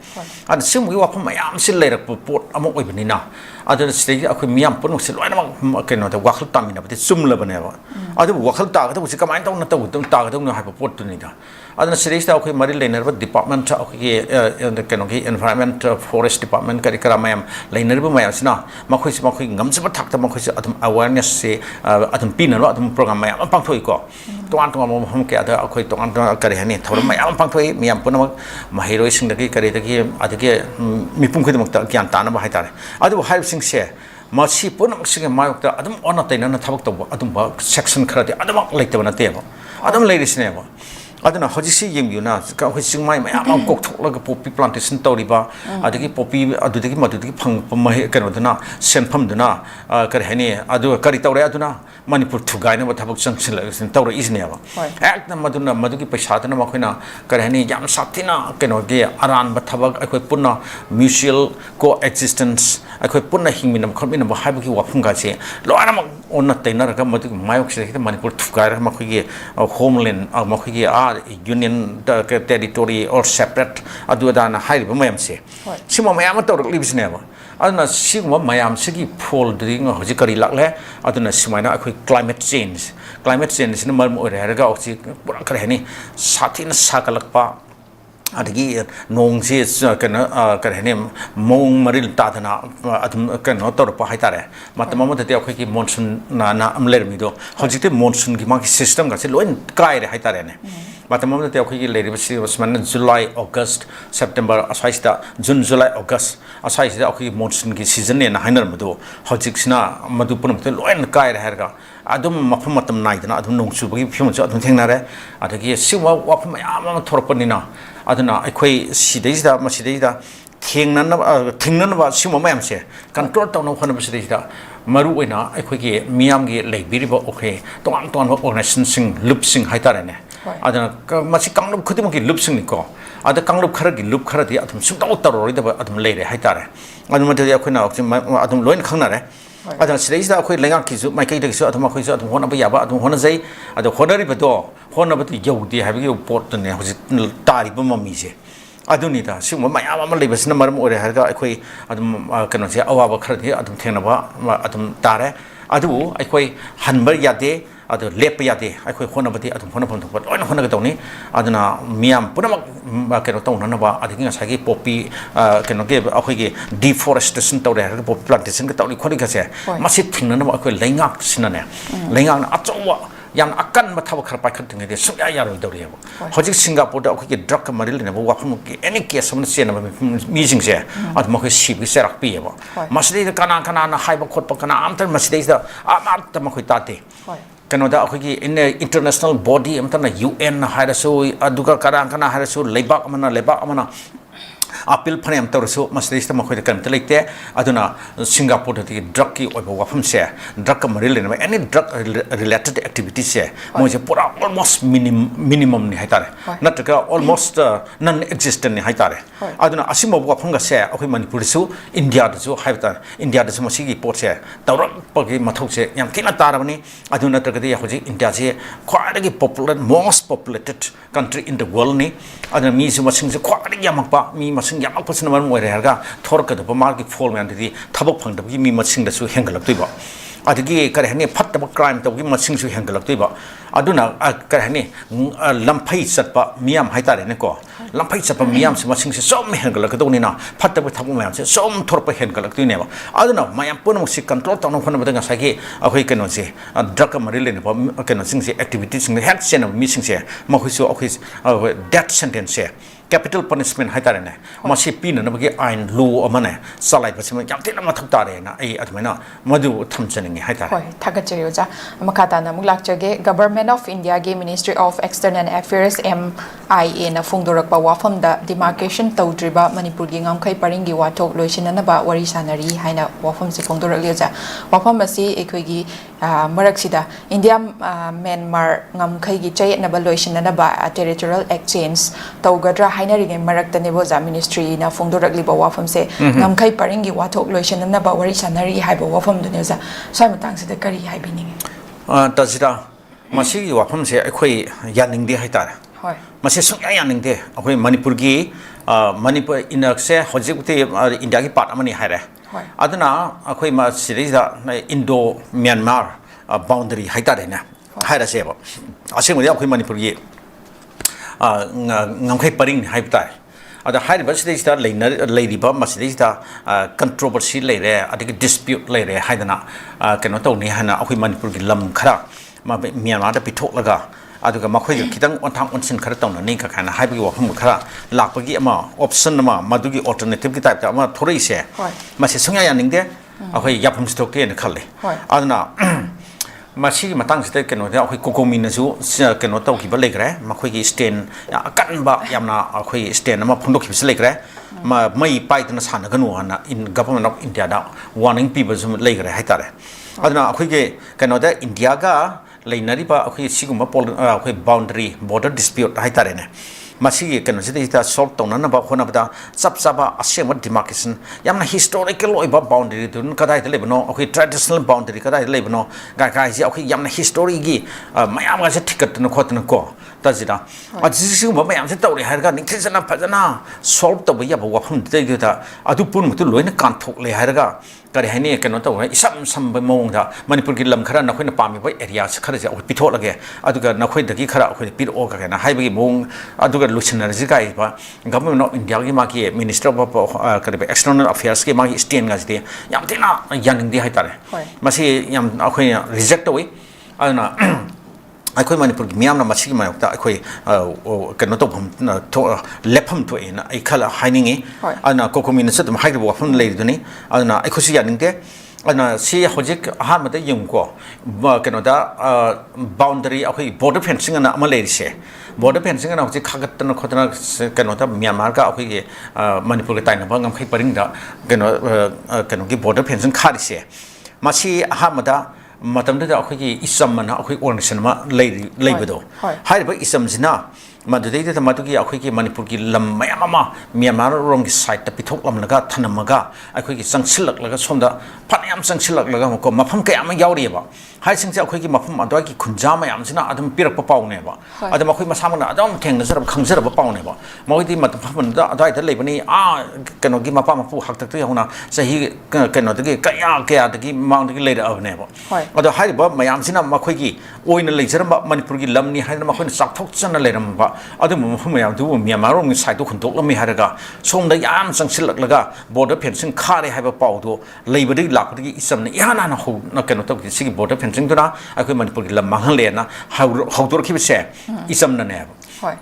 ad simgi wafum mayam sil leirak pot amok oibani na aduna stage akhoi miyam punok sil loina keno da wakhal tamina bati sumla bane ba adu wakhal ta ga busi kamai ta na ta tum ta ga na ha pot tu ni da aduna series ta akhoi mari leiner ba department akhoi keno ki environment forest department kari kara mayam leiner ba mayam sina makhoi si makhoi ngamse ba thak ta makhoi si adum awareness se adum pin na adum program mayam pang thoi ko tuan tuan mo hum ke ada akhoi tuan kari hani thor mayam pang thoi miyam punam mahiroi sing da ki kari da ki adage mipum khoi mak ta gyan ta na ba hai ta adu hai sing se masi punam sing mayok ta adum ona taina na thabak to adum ba section khara de adum leitaba na te ba adum leirisne ba aduna hojisi yimyuna ka hoi singmai mayam kok thoklaga poppy plantation tawriba adagi poppy adudagi madudagi phang pamai kano duna senpham duna kar hani adu kari tawre aduna manipur thugaina ba thabak changchila tawra isne ba ekna maduna madugi paisa dana makhoina kar hani yam satina kano ge aran ba thabak akoi punna mutual coexistence akoi punna hingminam khomina ba haibagi wafung ga che loana mak onna taina ra madug mayok se manipur thugaira makhogi homeland makhogi union territory or separate adudana haiba mayam se sima mayam tawrak libisne ba aduna sigma mayam sigi fall dring hoji kari lakle aduna simaina akhoi climate change ni mar ore harga ochi pura kare ni satin sakalakpa adagi nongse kana karhene mong maril tadana adum kana torpa haitare matama te akhoi ki monsoon na amler mi do hojite monsoon ki ma system ga se loin kai re haitare ne matama te akhoi ki leri basi man July August September asaista June July August asaista akhoi monsoon ki season ne na hainar madu hojik sina madu punam te loin kai re herga adum mafam matam naidana adum nongsu bagi phim cha adum thengnare adagi siwa wafam yam thorpanina aduna akhoi sidaida masidaida thingnan ba sima mayam se control tawna khona basidaida maru oina akhoi ge miyam ge leibiriba okay tong organization sing loop sing haitare ne aduna masi kanglup khudimaki loop sing ni ko ada kanglup khara gi loop khara di adum sumtaw tarori da adum leire haitare aduma de akhoi na adum loin khangnare adun sidaida akhoi lenga ki zu mai kai de su adum akhoi su adum hona ba yaba adum hona jai adu honari ba do hona ba ti yodi habigi port ne hoji tari ba mami se aduni da sima mayam ama lebasna maram ore harga akhoi adum kano se awa ba khara adum thengna ba adum tare adu akhoi hanbar yade adu lep yade akhoi hona bati adum hona phon thok loina hona ga tawni aduna miyam punamak kano tawna ba adingi asagi poppy kano ge akhoi ge deforestation tawre harga poppy plantation ga tawli khori ga se masi thingna ba akhoi leingak sinane leingak na achawa yang akan mathawa khar pai khating de sungya yaroi dawri ba hojik Singapore da akhoi drug ka maril ne ba wafum ki any case samna se na mi jing se at ma khoi sibi serak pi ba masdei da kana na haiba khot pa kana amtar masdei da amar ta ma khoi ta te kano da akhoi ki in international body amta na UN na haira so aduga kana haira so lebak amana appeal phane tawrsu masdei sta ma khoi kan telite aduna Singapore da drug ki oiba wafum se drug ka maril ne any drug related activities se mo je pura almost minimum ni haitare natka almost non existent ni haitare aduna asimo wafum ga se akhoi manipur su India da su haitare India da su masigi port se tawrak pagi mathau se yam kina tarabani aduna natka de hoji India se khwai most populated country in the world ni aduna mi su masing se khwai yamakpa mi masing yamak pasna mar moire harga thorka da market fall man di thabak phang da mi masing da su hengalak tuiba adigi kare hani phat da crime da gi masing su hengalak tuiba aduna kare hani lamphai satpa miyam haitare ne ko lamphai satpa miyam se masing se som hengalak do ni na phat da thabu mayam se som thorpa hengalak tuine ba aduna mayam punam si control ta no khona ba da sagi akhoi keno se drug maril ne ba keno sing se activities sing health sen mi sing se ma khoi so akhoi death sentence se capital punishment hai tare ne masi pin na bagi ain law amane salai pasima yam tin ma thak tare na ai admaina madu thamchaning hai tare hoi thagachari oja makata na muglakchage government of India ge Ministry of External Affairs MIA na phungdorakpa wafam da demarcation tawdriba Manipur gi ngamkhai paring gi wathok loisinana ba wari sanari haina wafam se phungdorak leja wafam asi ekhoi gi maraksida India Myanmar ngamkhai gi chayet na ba loisinana ba territorial exchange tawgadra haina ri marakta ne boza ministry na phungdorak liba wafam se ngamkhai paring gi wathok loisinana ba wari sanari haiba wafam du neza sai matang se da kari haibini tajida masi gi wafam se ekhoi yaning de hai tare hoi masi sung yaning de ekhoi Manipur gi Manipur inak se hojik India gi part amani hai re aduna akhoi ma sirida Indo Myanmar boundary hai tare na hai ra se ba ase mo akhoi Manipur gi ngamkhai paring hai tare ada hai ba sirida leiriba ma sirida controversy leire adigi dispute leire hai dana keno to ni hana akhoi Manipur gi lam khara ma Myanmar da pithok laga aduga makhoi khitang onthang onsin khara tawna ni ka khana hai bi wafam khara lakpagi ama option ama madugi alternative ki type ta ama thorei se ma se sungya yaning de akhoi yapam stock te ne khalle aduna masi matang site keno da akhoi kokomi na ju keno taw ki ba legre makhoi gi stand kan ba yamna akhoi stand ama phundok ki se legre ma mai pai tna sana ganu ana in government of India da warning people zum legre hai tare aduna akhoi ge keno da India ga lainari ba akhoi siguma akhoi boundary border dispute hai tare ne masi keno sita solve tawna na ba khona ba chap chapa asema demarcation yamna historical oiba boundary dun kadai de lebno akhoi traditional boundary kadai de lebno ga ji akhoi yamna history gi mayam ga se ticket na khotna ko tajida ajisi ba mayam se tawri har ga ningthina phajana solve to ba ya ba wafam de ga adu pun mutu loina kan thok le har ga kari haini keno to isam sam ba mong da Manipur gi lam khara na khoi na pami ba area khara ja pithok lage aduga na khoi dagi khara khoi pir o ka na hai ba gi mong aduga luchnar ji kai ba government of India gi ma ki minister of kari external affairs ki ma gi stand ga ji yam tina yaning di hai tare masi yam akhoi reject oi aduna akhoi Manipur gi miyam na masi ma ta akhoi keno to lepham to ina ai khala hainingi ana kokomi na satum hai bo pham lei duni ana akhoi si yaning de ana si hojik ha ma de yung ko keno da boundary akhoi border fencing ana ama lei se border fencing ana hojik khagat na khotna keno da Myanmar ka akhoi gi Manipur gi taina ba ngamkhai paring da keno gi border fencing khari se masi ha ma da matam da akhoi gi isam na akhoi organization ma lei bedo hai ba isam jina madudai da madugi akhoi gi Manipur gi lam mayam ama Myanmar rom gi side ta pithok lam laga thanamaga akhoi gi sangsilak laga somda phanayam sangsilak laga ko mafam kaya ma yauri ba hai singja akhoi gi mafam adwa gi khunja mayam jina adum pirak pa paune ba adum akhoi masamana adum thengna jarab khangjar ba paune ba moi di matfam da adai da leibani keno gi mapa mapu hak tak hona sahi keno da gi kaya da gi mang da gi leida abne ba ado hai ba mayam jina makhoi gi oina leijaramba Manipur gi lam ni hai na makhoi sakthok chana leiram ba adu mafam mayam du Myanmar rom gi side to khundok lami haraga somda yam sangsilak laga border fencing khare hai ba pau do leibadi lakdi isam ne yana na ho na keno to gi sigi border fencing duna akhoi Manipur gi lam mahang le na haudur ki se isam na ne hoi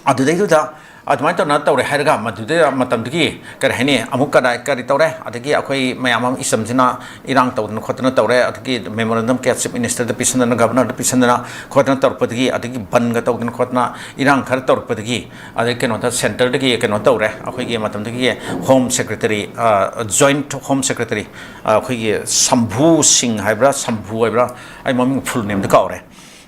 adu dei da admai to na tawre haraga madude matam digi kar hene amuk kada kari tawre adagi akhoi mayam isam jina irang tawdna khotna tawre adagi memorandum ke chief minister da pisana governor da pisana khotna tawrpadagi adagi ban ga tawdna khotna irang khar tawrpadagi adagi keno da center dagi keno tawre akhoi gi matam dagi home secretary joint home secretary akhoi gi Sambhu Singh haibra Sambhu haibra ai maming full name da kawre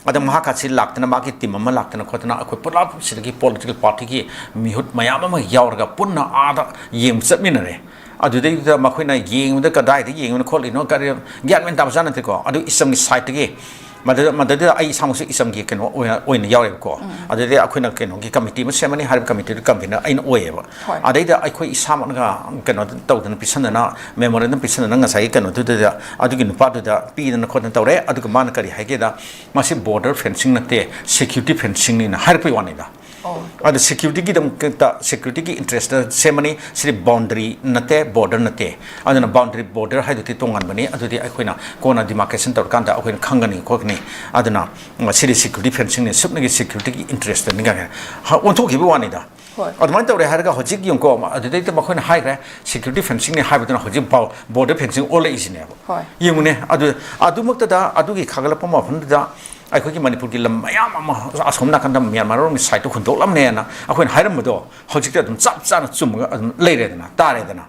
ada mahakasi laktana maki tim ama laktana khotna akhoi pulap sidagi political party ki mihut mayam ama yaurga punna ada yem chatminare adudai da makhoina yeng da kadai da yeng kholi no kari gyan men tam jana te ko adu isam gi site gi madada ai samusi isam gi keno oina yaure ko adudai akhoina keno gi committee ma semani harib committee campaign aina oeba adai da akhoi isam ga keno tawdan pisana memorandum pisana ngasai keno da adugi nupa da pi na khotna tawre aduga man kari haige da masi border fencing nate security fencing ni na harpai wani da ada security ki dam ta security ki interest semani sri boundary nate border nate adana boundary border haidu ti tongan bani adudi akhoi na kona demarcation tor kan da akhoi khangani khokni adana sri security fencing ne subna ki security ki interest ni ga ha on thok ki wani da ꯑꯗꯨꯃꯥꯏꯅ ꯇꯧꯔꯦ ꯍꯥꯏꯔꯒ ꯍꯧꯖꯤꯛ ꯌꯦꯡꯀꯣ ꯑꯗꯨꯗꯩꯗ ꯃꯈꯣꯏꯅ ꯍꯥꯏꯈ꯭ꯔꯦ security ꯐꯦꯟꯁꯤꯡꯅꯦ ꯍꯥꯏꯕꯗꯨꯅ ꯍꯧꯖꯤꯛ border fencing ꯑꯣꯜꯂꯛꯏꯁꯤꯅꯦꯕ ꯌꯦꯡꯉꯨꯅꯦ ꯑꯗꯨꯃꯛꯇꯗ ꯑꯗꯨꯒꯤ ꯈꯥꯒꯠꯂꯛꯄ ꯃꯐꯝꯗꯨꯗ ꯑꯩꯈꯣꯏꯒꯤ ꯃꯅꯤꯄꯨꯔꯒꯤ ꯂꯝ ꯃꯌꯥꯝ ꯑꯃ ꯑꯁꯣꯝ ꯅꯥꯀꯟꯗ ꯃ꯭ꯌꯥꯟꯃꯥꯔꯔꯣꯝꯒꯤ ꯁꯥꯏꯠꯇ ꯍꯨꯟꯗꯣꯛꯂꯝꯅꯦꯅ ꯑꯩꯈꯣꯏꯅ ꯍꯥꯏꯔꯝꯕꯗꯣ ꯍꯧꯖꯤꯛꯇꯤ ꯑꯗꯨꯝ ꯆꯞ ꯆꯥꯅ ꯆꯨꯝꯃꯒ ꯑꯗꯨꯝ ꯂꯩꯔꯦꯗꯅ ꯇꯥꯔꯦꯗꯅ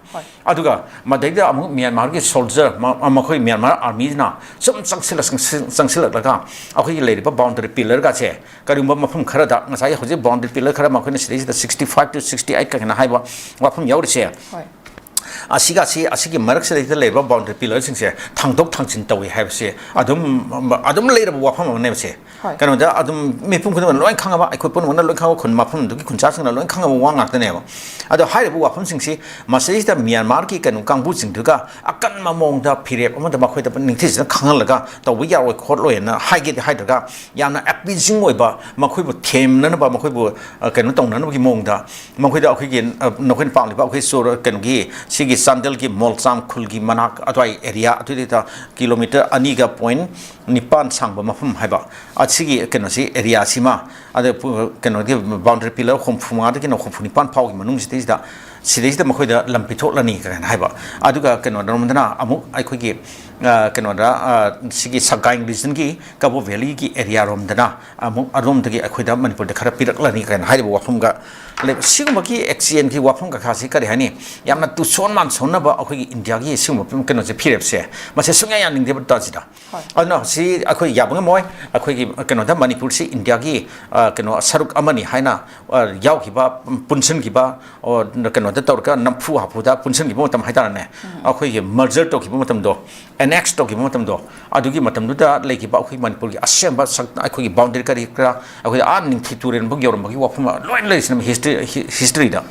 ꯑꯗꯨꯒ ꯃꯗꯩꯗ ꯑꯃꯨꯛ ꯃ꯭ꯌꯥꯟꯃꯥꯔꯒꯤ ꯁꯣꯜꯖꯔ ꯃꯈꯣꯏ ꯃ꯭ꯌꯥꯟꯃꯥꯔ ꯑꯥꯔꯃꯤꯁꯤꯅ ꯁꯨꯝ ꯆꯪꯁꯤꯜꯂꯛꯂꯒ ꯑꯩꯈꯣꯏꯒꯤ ꯂꯩꯔꯤꯕ ꯕꯥꯎꯟꯗꯔꯤ ꯄꯤꯂꯔꯒꯁꯦ ꯀꯔꯤꯒꯨꯝꯕ ꯃꯐꯝ ꯈꯔꯗ ꯉꯁꯥꯏ ꯍꯧꯖꯤꯛ ꯕꯥꯎꯟꯗꯔꯤ ꯄꯤꯂꯔ ꯈꯔ ꯃꯈꯣꯏꯅ ꯁꯤꯗꯩꯁꯤꯗ 65 to 68 ꯀꯩꯅꯣ ꯍꯥꯏꯕ ꯋꯥꯐꯝ ꯌꯥꯎꯔꯤꯁꯦ ꯑꯁꯤꯒꯤ ꯃꯔꯛꯁꯤꯗꯩꯗ ꯂꯩꯔꯤꯕ ꯕꯥꯎꯟꯗꯔꯤ ꯄꯤꯂꯔꯁꯤꯡꯁꯦ ꯊꯥꯡꯗꯣꯛ ꯊꯥꯡꯖꯤꯟ ꯇꯧꯏ ꯍꯥꯏꯕꯁꯦ ꯑꯗꯨꯝ ꯂꯩꯔꯕ ꯋꯥꯐꯝ ꯑꯃꯅꯦꯕꯁꯦ ꯀꯩꯅꯣꯗ ꯑꯗꯨꯝ ꯃꯤꯄꯨꯝ ꯈꯨꯗꯤꯡꯃꯛ ꯂꯣꯏ ꯈꯪꯉꯕ ꯑꯩꯈꯣꯏ ꯄꯨꯝꯅꯃꯛꯅ ꯂꯣꯏ ꯈꯪꯉꯕ ꯈꯨꯟ ꯃꯐꯝꯗꯨꯒꯤ ꯈꯨꯟꯖꯥꯁꯤꯡꯅ ꯂꯣꯏ ꯈꯪꯉꯕ ꯋꯥ ꯉꯥꯛꯇꯅꯦꯕ ꯑꯗꯣ ꯍꯥꯏꯔꯤꯕ ꯋꯥꯐꯝꯁꯤꯡꯁꯤ ꯃꯁꯤꯗꯩꯁꯤꯗ ꯃ꯭ꯌꯥꯟꯃꯥꯔꯒꯤ ꯀꯩꯅꯣ ꯀꯥꯡꯕꯨꯁꯤꯡꯗꯨꯒ ꯑꯀꯟꯕ ꯃꯑꯣꯡꯗ ꯐꯤꯔꯦꯞ ꯑꯃꯗ ꯃꯈꯣꯏꯗ ꯅꯤꯡꯊꯤꯖꯅ ꯈꯪꯍꯜꯂꯒ ꯇꯧꯕ ꯌꯥꯔꯣꯏ ꯈꯣꯠꯂꯣꯏꯅ ꯍꯥꯏꯒꯦꯗꯤ ꯍꯥꯏꯗ꯭ꯔꯒ ꯌꯥꯝꯅ ꯑꯦꯄꯤꯖꯤꯡ ꯑꯣꯏꯕ ꯃꯈꯣꯏꯕꯨ ꯊꯦꯝꯅꯅꯕ ꯃꯈꯣꯏꯕꯨ ꯀꯩꯅꯣ ꯇꯧꯅꯅꯕꯒꯤ ꯃꯑꯣꯡꯗ ꯃꯈꯣꯏꯗ ꯑꯩꯈꯣꯏꯒꯤ ꯅꯈꯣꯏꯅ ꯄꯥꯝꯂꯤꯕ ꯑꯩꯈꯣꯏ ꯆꯣꯔ ꯀꯩꯅꯣꯒꯤ ꯁꯤꯒꯤ ꯆꯥꯟꯗꯦꯜꯒꯤ ꯃꯣꯜꯆꯥꯝ ꯈꯨꯜꯒꯤ ꯃꯅꯥꯛ ꯑꯗꯨꯋꯥꯏ ꯑꯦꯔꯤꯌꯥ ꯑꯗꯨꯗꯩꯗ ꯀꯤꯂꯣꯃꯤꯇꯔ 2.9 ꯁꯥꯡꯕ ꯃꯐꯝ ꯍꯥꯏꯕ ꯑꯁꯤꯒꯤ ꯀꯩꯅꯣꯁꯤ ꯑꯦꯔꯤꯌꯥꯁꯤꯃ ꯑꯗ ꯀꯩꯅꯣꯒꯤ ꯕꯥꯎꯟꯗꯔꯤ ꯄꯤꯂꯔ 64ꯗꯒꯤꯅ 69 ꯐꯥꯎꯒꯤ ꯃꯅꯨꯡꯁꯤꯗꯩꯁꯤꯗ ꯃꯈꯣꯏꯗ ꯂꯝ ꯄꯤꯊꯣꯛꯂꯅꯤ ꯀꯥꯏꯅ ꯍꯥꯏꯕ ꯑꯗꯨꯒ ꯀꯩꯅꯣꯗꯔꯣꯝꯗꯅ ꯑꯃꯨꯛ ꯑꯩꯈꯣꯏꯒꯤ ꯀꯩꯅꯣꯗ ꯁꯤꯒꯤ ꯁꯒꯥꯏꯡ ꯔꯤꯖꯟꯒꯤ ꯀꯕꯣ ꯚꯦꯂꯤꯒꯤ ꯑꯦꯔꯤꯌꯥꯔꯣꯝꯗꯅ ꯑꯃꯨꯛ ꯑꯗꯣꯝꯗꯒꯤ ꯑꯩꯈꯣꯏꯗ ꯃꯅꯤꯄꯨꯔꯗ ꯈꯔ ꯄꯤꯔꯛꯂꯅꯤ ꯀꯥꯏꯅ ꯍꯥꯏꯔꯤꯕ ꯋꯥꯐꯝꯒ ꯂꯩꯕ ꯁꯤꯒꯨꯝꯕꯒꯤ ꯑꯦꯛꯁꯆꯦꯟꯖꯒꯤ ꯋꯥꯐꯝ ꯀꯩꯀꯥꯁꯤ ꯀꯔꯤ ꯍꯥꯏꯅꯤ ꯌꯥꯝꯅ ꯇꯨꯁꯣꯟ ꯃꯥꯟꯁꯣꯟꯅꯕ ꯑꯩꯈꯣꯏꯒꯤ ꯏꯟꯗꯤꯌꯥꯒꯤ ꯁꯤꯒꯨꯝꯕ ꯀꯩꯅꯣꯁꯦ ꯐꯤꯔꯦꯞꯁꯦ ꯃꯁꯤ ꯁꯨꯡꯌꯥ ꯌꯥꯅꯤꯡꯗꯦꯕ ꯇꯥꯖꯤꯗ ꯑꯗꯨꯅ ꯁꯤ ꯑꯩꯈꯣꯏ ꯌꯥꯕ ꯉꯝꯃꯣꯏ ꯑꯩꯈꯣꯏꯒꯤ ꯀꯩꯅꯣꯗ ꯃꯅꯤꯄꯨꯔꯁꯤ ꯏꯟꯗꯤꯌꯥꯒꯤ ꯀꯩꯅꯣ ꯁꯔꯨꯛ ꯑꯃꯅꯤ ꯍꯥꯏꯅ ꯌꯥꯎꯈꯤꯕ ꯄꯨꯟꯁꯤꯟꯈꯤꯕ ꯀꯩꯅꯣꯗ ꯇꯧꯔꯒ ꯅꯝꯐꯨ ꯍꯥꯐꯨꯗ ꯄꯨꯟꯁꯤꯟꯈꯤꯕ ꯃꯇꯝ ꯍꯥꯏꯇꯥꯔꯦꯅꯦ ꯑꯩꯈꯣꯏꯒꯤ ꯃꯔꯖꯔ ꯇꯧꯈꯤꯕ ꯃꯇꯝꯗꯣ ꯑꯦꯅꯦꯛꯁ ꯇꯧꯈꯤꯕ ꯃꯇꯝꯗꯣ ꯑꯗꯨꯒꯤ ꯃꯇꯝꯗꯨꯗ ꯂꯩꯈꯤꯕ ꯑꯩꯈꯣꯏ ꯃꯅꯤꯄꯨꯔꯒꯤ ꯑꯁꯦꯡꯕ ꯑꯩꯈꯣꯏꯒꯤ ꯕꯥꯎꯟꯗꯔꯤ ꯀꯔꯤ ꯀꯔꯥ ꯑꯩꯈꯣꯏ ꯅꯤꯡꯊꯤ ꯇꯨꯔꯦꯟꯐꯥꯎ ꯌꯧꯔꯝꯕꯒꯤ ꯋꯥꯐꯝ ꯂꯣꯏ ꯂꯩꯔꯤꯁꯤꯅ ꯍꯤꯁꯇ꯭ꯔꯤꯗ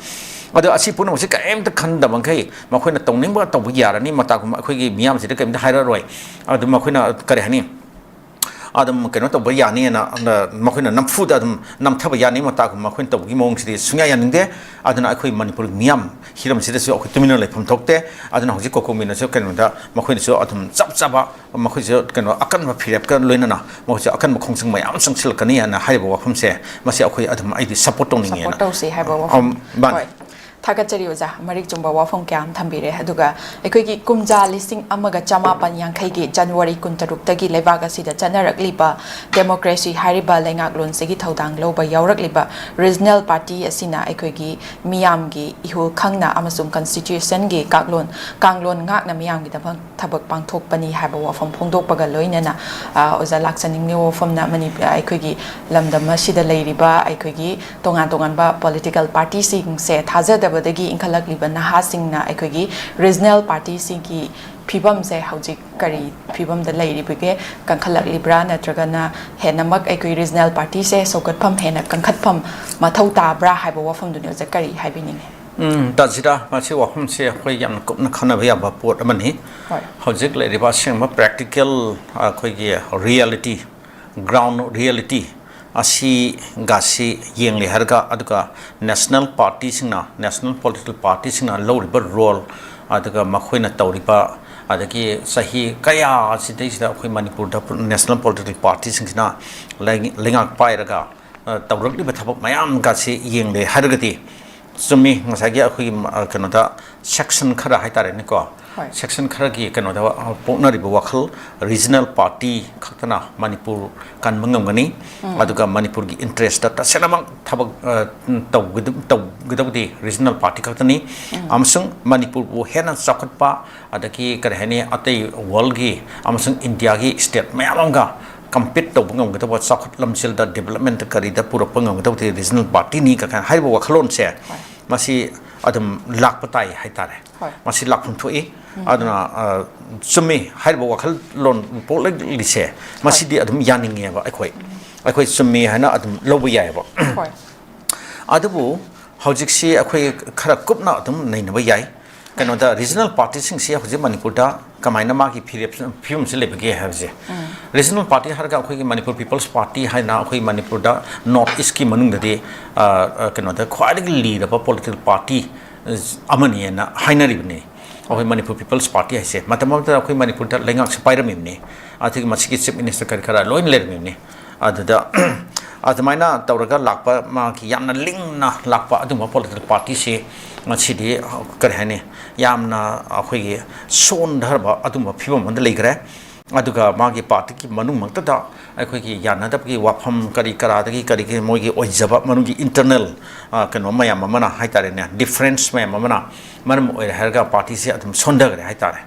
ꯑꯗꯣ ꯑꯁꯤ ꯄꯨꯝꯅꯃꯛꯁꯤ ꯀꯔꯤꯝꯇ ꯈꯟꯗꯕꯈꯩ ꯃꯈꯣꯏꯅ ꯇꯧꯅꯤꯡꯕ ꯇꯧꯕ ꯌꯥꯔꯅꯤ ꯃꯇꯥꯒꯨꯝꯕ ꯑꯩꯈꯣꯏꯒꯤ ꯃꯤꯌꯥꯝꯁꯤꯗ ꯀꯔꯤꯝꯇ ꯍꯥꯏꯔꯔꯣꯏ ꯑꯗꯨ ꯃꯈꯣꯏꯅ ꯀꯔꯤ ꯍꯥꯏꯅꯤ ꯑꯗꯨꯝ ꯀꯩꯅꯣ ꯇꯧꯕ ꯌꯥꯅꯤꯅ ꯃꯈꯣꯏꯅ ꯅꯝꯐꯨꯗ ꯑꯗꯨꯝ ꯅꯝꯊꯕ ꯌꯥꯅꯤ ꯃꯇꯥꯒꯨꯝꯕ ꯃꯈꯣꯏꯅ ꯇꯧꯕꯒꯤ ꯃꯑꯣꯡꯁꯤꯗꯤ ꯁꯨꯡꯌꯥ ꯌꯥꯅꯤꯡꯗꯦ ꯑꯗꯨꯅ ꯑꯩꯈꯣꯏ ꯃꯅꯤꯄꯨꯔ ꯃꯤꯌꯥꯝ ꯍꯤꯔꯝꯁꯤꯗꯁꯨ ꯑꯩꯈꯣꯏ ꯇꯨꯃꯤꯟꯅ ꯂꯩꯐꯝ ꯊꯣꯛꯇꯦ ꯑꯗꯨꯅ ꯍꯧꯖꯤꯛ ꯀꯣꯀꯣꯃꯤꯅꯁꯨ ꯀꯩꯅꯣꯗ ꯃꯈꯣꯏꯅꯁꯨ ꯑꯗꯨꯝ ꯆꯞ ꯆꯥꯕ ꯃꯈꯣꯏꯁꯨ ꯀꯩꯅꯣ ꯑꯀꯟꯕ ꯐꯤꯔꯦꯞꯀꯂꯣꯏꯅꯅ ꯃꯈꯣꯏꯁꯨ ꯑꯀꯟꯕ ꯈꯣꯡꯖꯪ ꯃꯌꯥꯝ ꯆꯪꯁꯤꯜꯂꯛꯀꯅꯤ ꯍꯥꯏꯅ ꯍꯥꯏꯔꯤꯕ ꯋꯥꯐꯝꯁꯦ ꯃꯁꯤ ꯑꯩꯈꯣꯏ ꯑꯗꯨꯝ ꯑꯩꯗꯤ ꯁꯞꯄꯣꯔꯠ ꯇꯧꯅꯤꯡꯉꯦꯅ ꯁꯞꯄꯣꯔꯠ ꯇꯧꯁꯤ ꯍꯥꯏꯕ ꯋꯥꯐꯝ ꯍꯣꯏ ꯊꯥꯒꯠꯆꯔꯤ ꯑꯣꯖꯥ ꯃꯔꯤꯛ ꯆꯨꯝꯕ ꯋꯥꯐꯝ ꯀꯌꯥ ꯑꯃ ꯊꯝꯕꯤꯔꯦ ꯑꯗꯨꯒ ꯑꯩꯈꯣꯏꯒꯤ ꯀꯨꯝꯖꯥ 1950ꯒꯤ ꯖꯅꯋꯥꯔꯤ 16ꯇꯒꯤ ꯂꯩꯕꯥꯛ ꯑꯁꯤꯗ ꯆꯠꯅꯔꯛꯂꯤꯕ ꯗꯦꯃꯣꯀ꯭ꯔꯦꯁꯤ ꯍꯥꯏꯔꯤꯕ ꯂꯩꯉꯥꯛꯂꯣꯟꯁꯤꯒꯤ ꯊꯧꯗꯥꯡ ꯂꯧꯕ ꯌꯥꯎꯔꯛꯂꯤꯕ ꯔꯤꯖꯅꯦꯜ ꯄꯥꯔꯇꯤ ꯑꯁꯤꯅ ꯑꯩꯈꯣꯏꯒꯤ ꯃꯤꯌꯥꯝꯒꯤ ꯏꯍꯨꯜ ꯈꯪꯅ ꯑꯃꯁꯨꯡ ꯀꯟꯁꯇꯤꯇ꯭ꯌꯨꯁꯟꯒꯤ ꯀꯥꯡꯂꯣꯟ ꯉꯥꯛꯅ ꯃꯤꯌꯥꯝꯒꯤꯗꯃꯛ ꯊꯕꯛ ꯄꯥꯡꯊꯣꯛꯄꯅꯤ ꯍꯥꯏꯕ ꯋꯥꯐꯝ ꯐꯣꯡꯗꯣꯛꯄꯒ ꯂꯣꯏꯅꯅ ꯑꯣꯖꯥ ꯂꯥꯛꯆꯅꯤꯡꯂꯤꯕ ꯋꯥꯐꯝꯅ ꯑꯩꯈꯣꯏꯒꯤ ꯂꯝꯗꯝ ꯑꯁꯤꯗ ꯂꯩꯔꯤꯕ ꯑꯩꯈꯣꯏꯒꯤ ꯇꯣꯉꯥꯟ ꯇꯣꯉꯥꯟꯕ ꯄꯣꯂꯤꯇꯤꯀꯦꯜ ꯄꯥꯔꯇꯤꯁꯤꯡꯁꯦ ꯊꯥꯖꯗꯕꯗꯒꯤ ꯏꯟꯈꯠꯂꯛꯂꯤꯕ ꯅꯍꯥꯁꯤꯡꯅ ꯑꯩꯈꯣꯏꯒꯤ ꯔꯤꯖꯅꯦꯜ ꯄꯥꯔꯇꯤꯁꯤꯡꯒꯤ ꯐꯤꯕꯝꯁꯦ ꯍꯧꯖꯤꯛ ꯀꯔꯤ ꯐꯤꯕꯝꯗ ꯂꯩꯔꯤꯕꯒꯦ ꯀꯟꯈꯠꯂꯛꯂꯤꯕ꯭ꯔꯥ ꯅꯠꯇ꯭ꯔꯒꯅ ꯍꯦꯟꯅꯃꯛ ꯑꯩꯈꯣꯏ ꯔꯤꯖꯅꯦꯜ ꯄꯥꯔꯇꯤꯁꯦ ꯁꯧꯒꯠꯐꯝ ꯍꯦꯟꯅ ꯀꯟꯈꯠꯐꯝ ꯃꯊꯧ ꯇꯥꯕ꯭ꯔꯥ ꯍꯥꯏꯕ ꯋꯥꯐꯝꯗꯨꯅꯤ ꯑꯣꯖꯥ ꯀꯔꯤ ꯍꯥꯏꯕꯤꯅꯤꯡꯉꯤ ꯇꯥꯖꯤꯗ ꯃꯁꯤ ꯋꯥꯐꯝꯁꯦ ꯑꯩꯈꯣꯏ ꯌꯥꯝꯅ ꯀꯨꯞꯅ ꯈꯟꯅꯕ ꯌꯥꯕ ꯄꯣꯠ ꯑꯃꯅꯤ ꯍꯧꯖꯤꯛ ꯂꯩꯔꯤꯕ ꯑꯁꯦꯡꯕ ꯄ꯭ꯔꯦꯛꯇꯤꯀꯦꯜ ꯑꯩꯈꯣꯏꯒꯤ ꯔꯤꯌꯦꯂꯤꯇꯤ ꯒ꯭ꯔꯥꯎꯟ ꯔꯤꯌꯦꯂꯤꯇꯤ ꯑꯁꯤꯒꯁꯤ ꯌꯦꯡꯂꯦ ꯍꯥꯏꯔꯒ ꯑꯗꯨꯒ ꯅꯦꯁꯅꯦꯜ ꯄꯥꯔꯇꯤꯁꯤꯡꯅ ꯅꯦꯁꯅꯦꯜ ꯄꯣꯂꯤꯇꯤꯀꯦꯜ ꯄꯥꯔꯇꯤꯁꯤꯡꯅ ꯂꯧꯔꯤꯕ ꯔꯣꯜ ꯑꯗꯨꯒ ꯃꯈꯣꯏꯅ ꯇꯧꯔꯤꯕ ꯑꯗꯒꯤ ꯆꯍꯤ ꯀꯌꯥ ꯑꯁꯤꯗꯩꯁꯤꯗ ꯑꯩꯈꯣꯏ ꯃꯅꯤꯄꯨꯔꯗ ꯅꯦꯁꯅꯦꯜ ꯄꯣꯂꯤꯇꯤꯀꯦꯜ ꯄꯥꯔꯇꯤꯁꯤꯡꯁꯤꯅ ꯂꯩꯉꯥꯛ ꯄꯥꯏꯔꯒ ꯇꯧꯔꯛꯂꯤꯕ ꯊꯕꯛ ꯃꯌꯥꯝꯒꯁꯤ ꯌꯦꯡꯂꯦ ꯍꯥꯏꯔꯒꯗꯤ ꯆꯨꯝꯃꯤ ꯉꯁꯥꯏꯒꯤ ꯑꯩꯈꯣꯏꯒꯤ ꯀꯩꯅꯣꯗ ꯁꯦꯛꯁꯟ ꯈꯔ ꯍꯥꯏꯇꯥꯔꯦꯅꯦꯀꯣ ꯁꯦꯛꯁꯟ ꯈꯔꯒꯤ ꯀꯩꯅꯣꯗ ꯄꯣꯛꯅꯔꯤꯕ ꯋꯥꯈꯜ ꯔꯤꯖꯅꯦꯜ ꯄꯥꯔꯇꯤ ꯈꯛꯇꯅ ꯃꯅꯤꯄꯨꯔ ꯀꯟꯕ ꯉꯝꯒꯅꯤ ꯑꯗꯨꯒ ꯃꯅꯤꯄꯨꯔꯒꯤ ꯏꯟꯇꯔꯦꯁꯇ ꯇꯁꯦꯡꯅꯃꯛ ꯊꯕꯛ ꯇꯧꯒꯗꯕꯗꯤ ꯔꯤꯖꯅꯦꯜ ꯄꯥꯔꯇꯤ ꯈꯛꯇꯅꯤ ꯑꯃꯁꯨꯡ ꯃꯅꯤꯄꯨꯔꯕꯨ ꯍꯦꯟꯅ ꯆꯥꯎꯈꯠꯄ ꯑꯗꯒꯤ ꯀꯔꯤ ꯍꯥꯏꯅꯤ ꯑꯇꯩ ꯋꯥꯔꯜꯒꯤ ꯑꯃꯁꯨꯡ ꯏꯟꯗꯤꯌꯥꯒꯤ ꯁ꯭ꯇꯦꯠ ꯃꯌꯥꯝ ꯑꯃꯒ ꯀꯝꯄꯤꯠ ꯇꯧꯕ ꯉꯝꯒꯗꯕ ꯆꯥꯎꯈꯠ ꯂꯝꯆꯦꯜꯗ ꯗꯦꯕꯂꯞꯃꯦꯟꯇ ꯀꯔꯤꯗ ꯄꯨꯔꯛꯄ ꯉꯝꯒꯗꯕꯗꯤ ꯔꯤꯖꯅꯦꯜ ꯄꯥꯔꯇꯤꯅꯤ ꯀꯥꯏꯅ ꯍꯥꯏꯔꯤꯕ ꯋꯥꯈꯜꯂꯣꯟꯁꯦ ꯃꯁꯤ ꯑꯗꯨꯝ ꯂꯥꯛꯄ ꯇꯥꯏ ꯍꯥꯏꯇꯥꯔꯦ ꯃꯁꯤ ꯂꯥꯛꯐꯝ ꯊꯣꯛꯏ ꯑꯗꯨꯅ ꯆꯨꯝꯃꯤ ꯍꯥꯏꯔꯤꯕ ꯋꯥꯈꯜꯂꯣꯟ ꯄꯣꯛꯂꯛꯂꯤꯁꯦ ꯃꯁꯤꯗꯤ ꯑꯗꯨꯝ ꯌꯥꯅꯤꯡꯉꯦꯕ ꯑꯩꯈꯣꯏ ꯆꯨꯝꯃꯤ ꯍꯥꯏꯅ ꯑꯗꯨꯝ ꯂꯧꯕ ꯌꯥꯏꯑꯕ ꯑꯗꯨꯕꯨ ꯍꯧꯖꯤꯛꯁꯤ ꯑꯩꯈꯣꯏ ꯈꯔ ꯀꯨꯞꯅ ꯑꯗꯨꯝ ꯅꯩꯅꯕ ꯌꯥꯏ ꯀꯩꯅꯣꯗ ꯔꯤꯖꯅꯦꯜ ꯄꯥꯔꯇꯤꯁꯤꯡꯁꯤ ꯍꯧꯖꯤꯛ ꯃꯅꯤꯄꯨꯔꯗ ꯀꯃꯥꯏꯅ ꯃꯥꯒꯤ ꯐꯤꯕꯝꯁꯤ ꯂꯩꯕꯒꯦ ꯍꯥꯏꯕꯁꯦ ꯔꯤꯖꯅꯦꯜ ꯄꯥꯔꯇꯤ ꯍꯥꯏꯔꯒ ꯑꯩꯈꯣꯏꯒꯤ ꯃꯅꯤꯄꯨꯔ ꯄꯤꯄꯜꯁ ꯄꯥꯔꯇꯤ ꯍꯥꯏꯅ ꯑꯩꯈꯣꯏ ꯃꯅꯤꯄꯨꯔꯗ ꯅꯣꯔꯠ ꯏꯁꯀꯤ ꯃꯅꯨꯡꯗꯗꯤ ꯀꯩꯅꯣꯗ ꯈ꯭ꯋꯥꯏꯗꯒꯤ ꯂꯤꯔꯕ ꯄꯣꯂꯤꯇꯤꯀꯦꯜ ꯄꯥꯔꯇꯤ ꯑꯃꯅꯤꯅ ꯍꯥꯏꯅꯔꯤꯕꯅꯤ ꯑꯩꯈꯣꯏ ꯃꯅꯤꯄꯨꯔ ꯄꯤꯄꯜꯁ ꯄꯥꯔꯇꯤ ꯍꯥꯏꯁꯦ ꯃꯇꯝ ꯑꯃꯗ ꯑꯩꯈꯣꯏ ꯃꯅꯤꯄꯨꯔꯗ ꯂꯩꯉꯥꯛꯁꯦ ꯄꯥꯏꯔꯝꯃꯤꯕꯅꯤ ꯑꯗꯨꯒꯤ ꯃꯁꯤꯒꯤ ꯆꯤꯞ ꯃꯤꯅꯤꯁꯇꯔ ꯀꯔꯤ ꯈꯔ ꯂꯣꯏꯅ ꯂꯩꯔꯝꯃꯤꯕꯅꯤ ꯑꯗꯨꯗ ꯑꯗꯨꯃꯥꯏꯅ ꯇꯧꯔꯒ ꯂꯥꯛꯄ ꯃꯥꯒꯤ ꯌꯥꯝꯅ ꯂꯤꯡꯅ ꯂꯥꯛꯄ ꯑꯗꯨꯝꯕ ꯄꯣꯂꯤꯇꯤꯀꯦꯜ ꯄꯥꯔꯇꯤꯁꯤ ꯉꯁꯤꯗꯤ ꯀꯔꯤ ꯍꯥꯏꯅꯤ ꯌꯥꯝꯅ ꯑꯩꯈꯣꯏꯒꯤ ꯁꯣꯟꯊꯔꯕ ꯑꯗꯨꯝꯕ ꯐꯤꯕꯝ ꯑꯃꯗ ꯂꯩꯈ꯭ꯔꯦ ꯑꯗꯨꯒ ꯃꯥꯒꯤ ꯄꯥꯔꯇꯤꯒꯤ ꯃꯅꯨꯡꯃꯛꯇꯗ ꯑꯩꯈꯣꯏꯒꯤ ꯌꯥꯅꯗꯕꯒꯤ ꯋꯥꯐꯝ ꯀꯔꯤ ꯀꯔꯥꯗꯒꯤ ꯀꯔꯤꯒꯤ ꯃꯣꯏꯒꯤ ꯑꯣꯏꯖꯕ ꯃꯅꯨꯡꯒꯤ ꯏꯟꯇꯔꯅꯦꯜ ꯀꯩꯅꯣ ꯃꯌꯥꯝ ꯑꯃꯅ ꯍꯥꯏꯇꯥꯔꯦꯅꯦ ꯗꯤꯐ꯭ꯔꯦꯟꯁ ꯃꯌꯥꯝ ꯑꯃꯅ ꯃꯔꯝ ꯑꯣꯏꯔꯦ ꯍꯥꯏꯔꯒ ꯄꯥꯔꯇꯤꯁꯦ ꯑꯗꯨꯝ ꯁꯣꯟꯊꯈ꯭ꯔꯦ ꯍꯥꯏꯇꯥꯔꯦ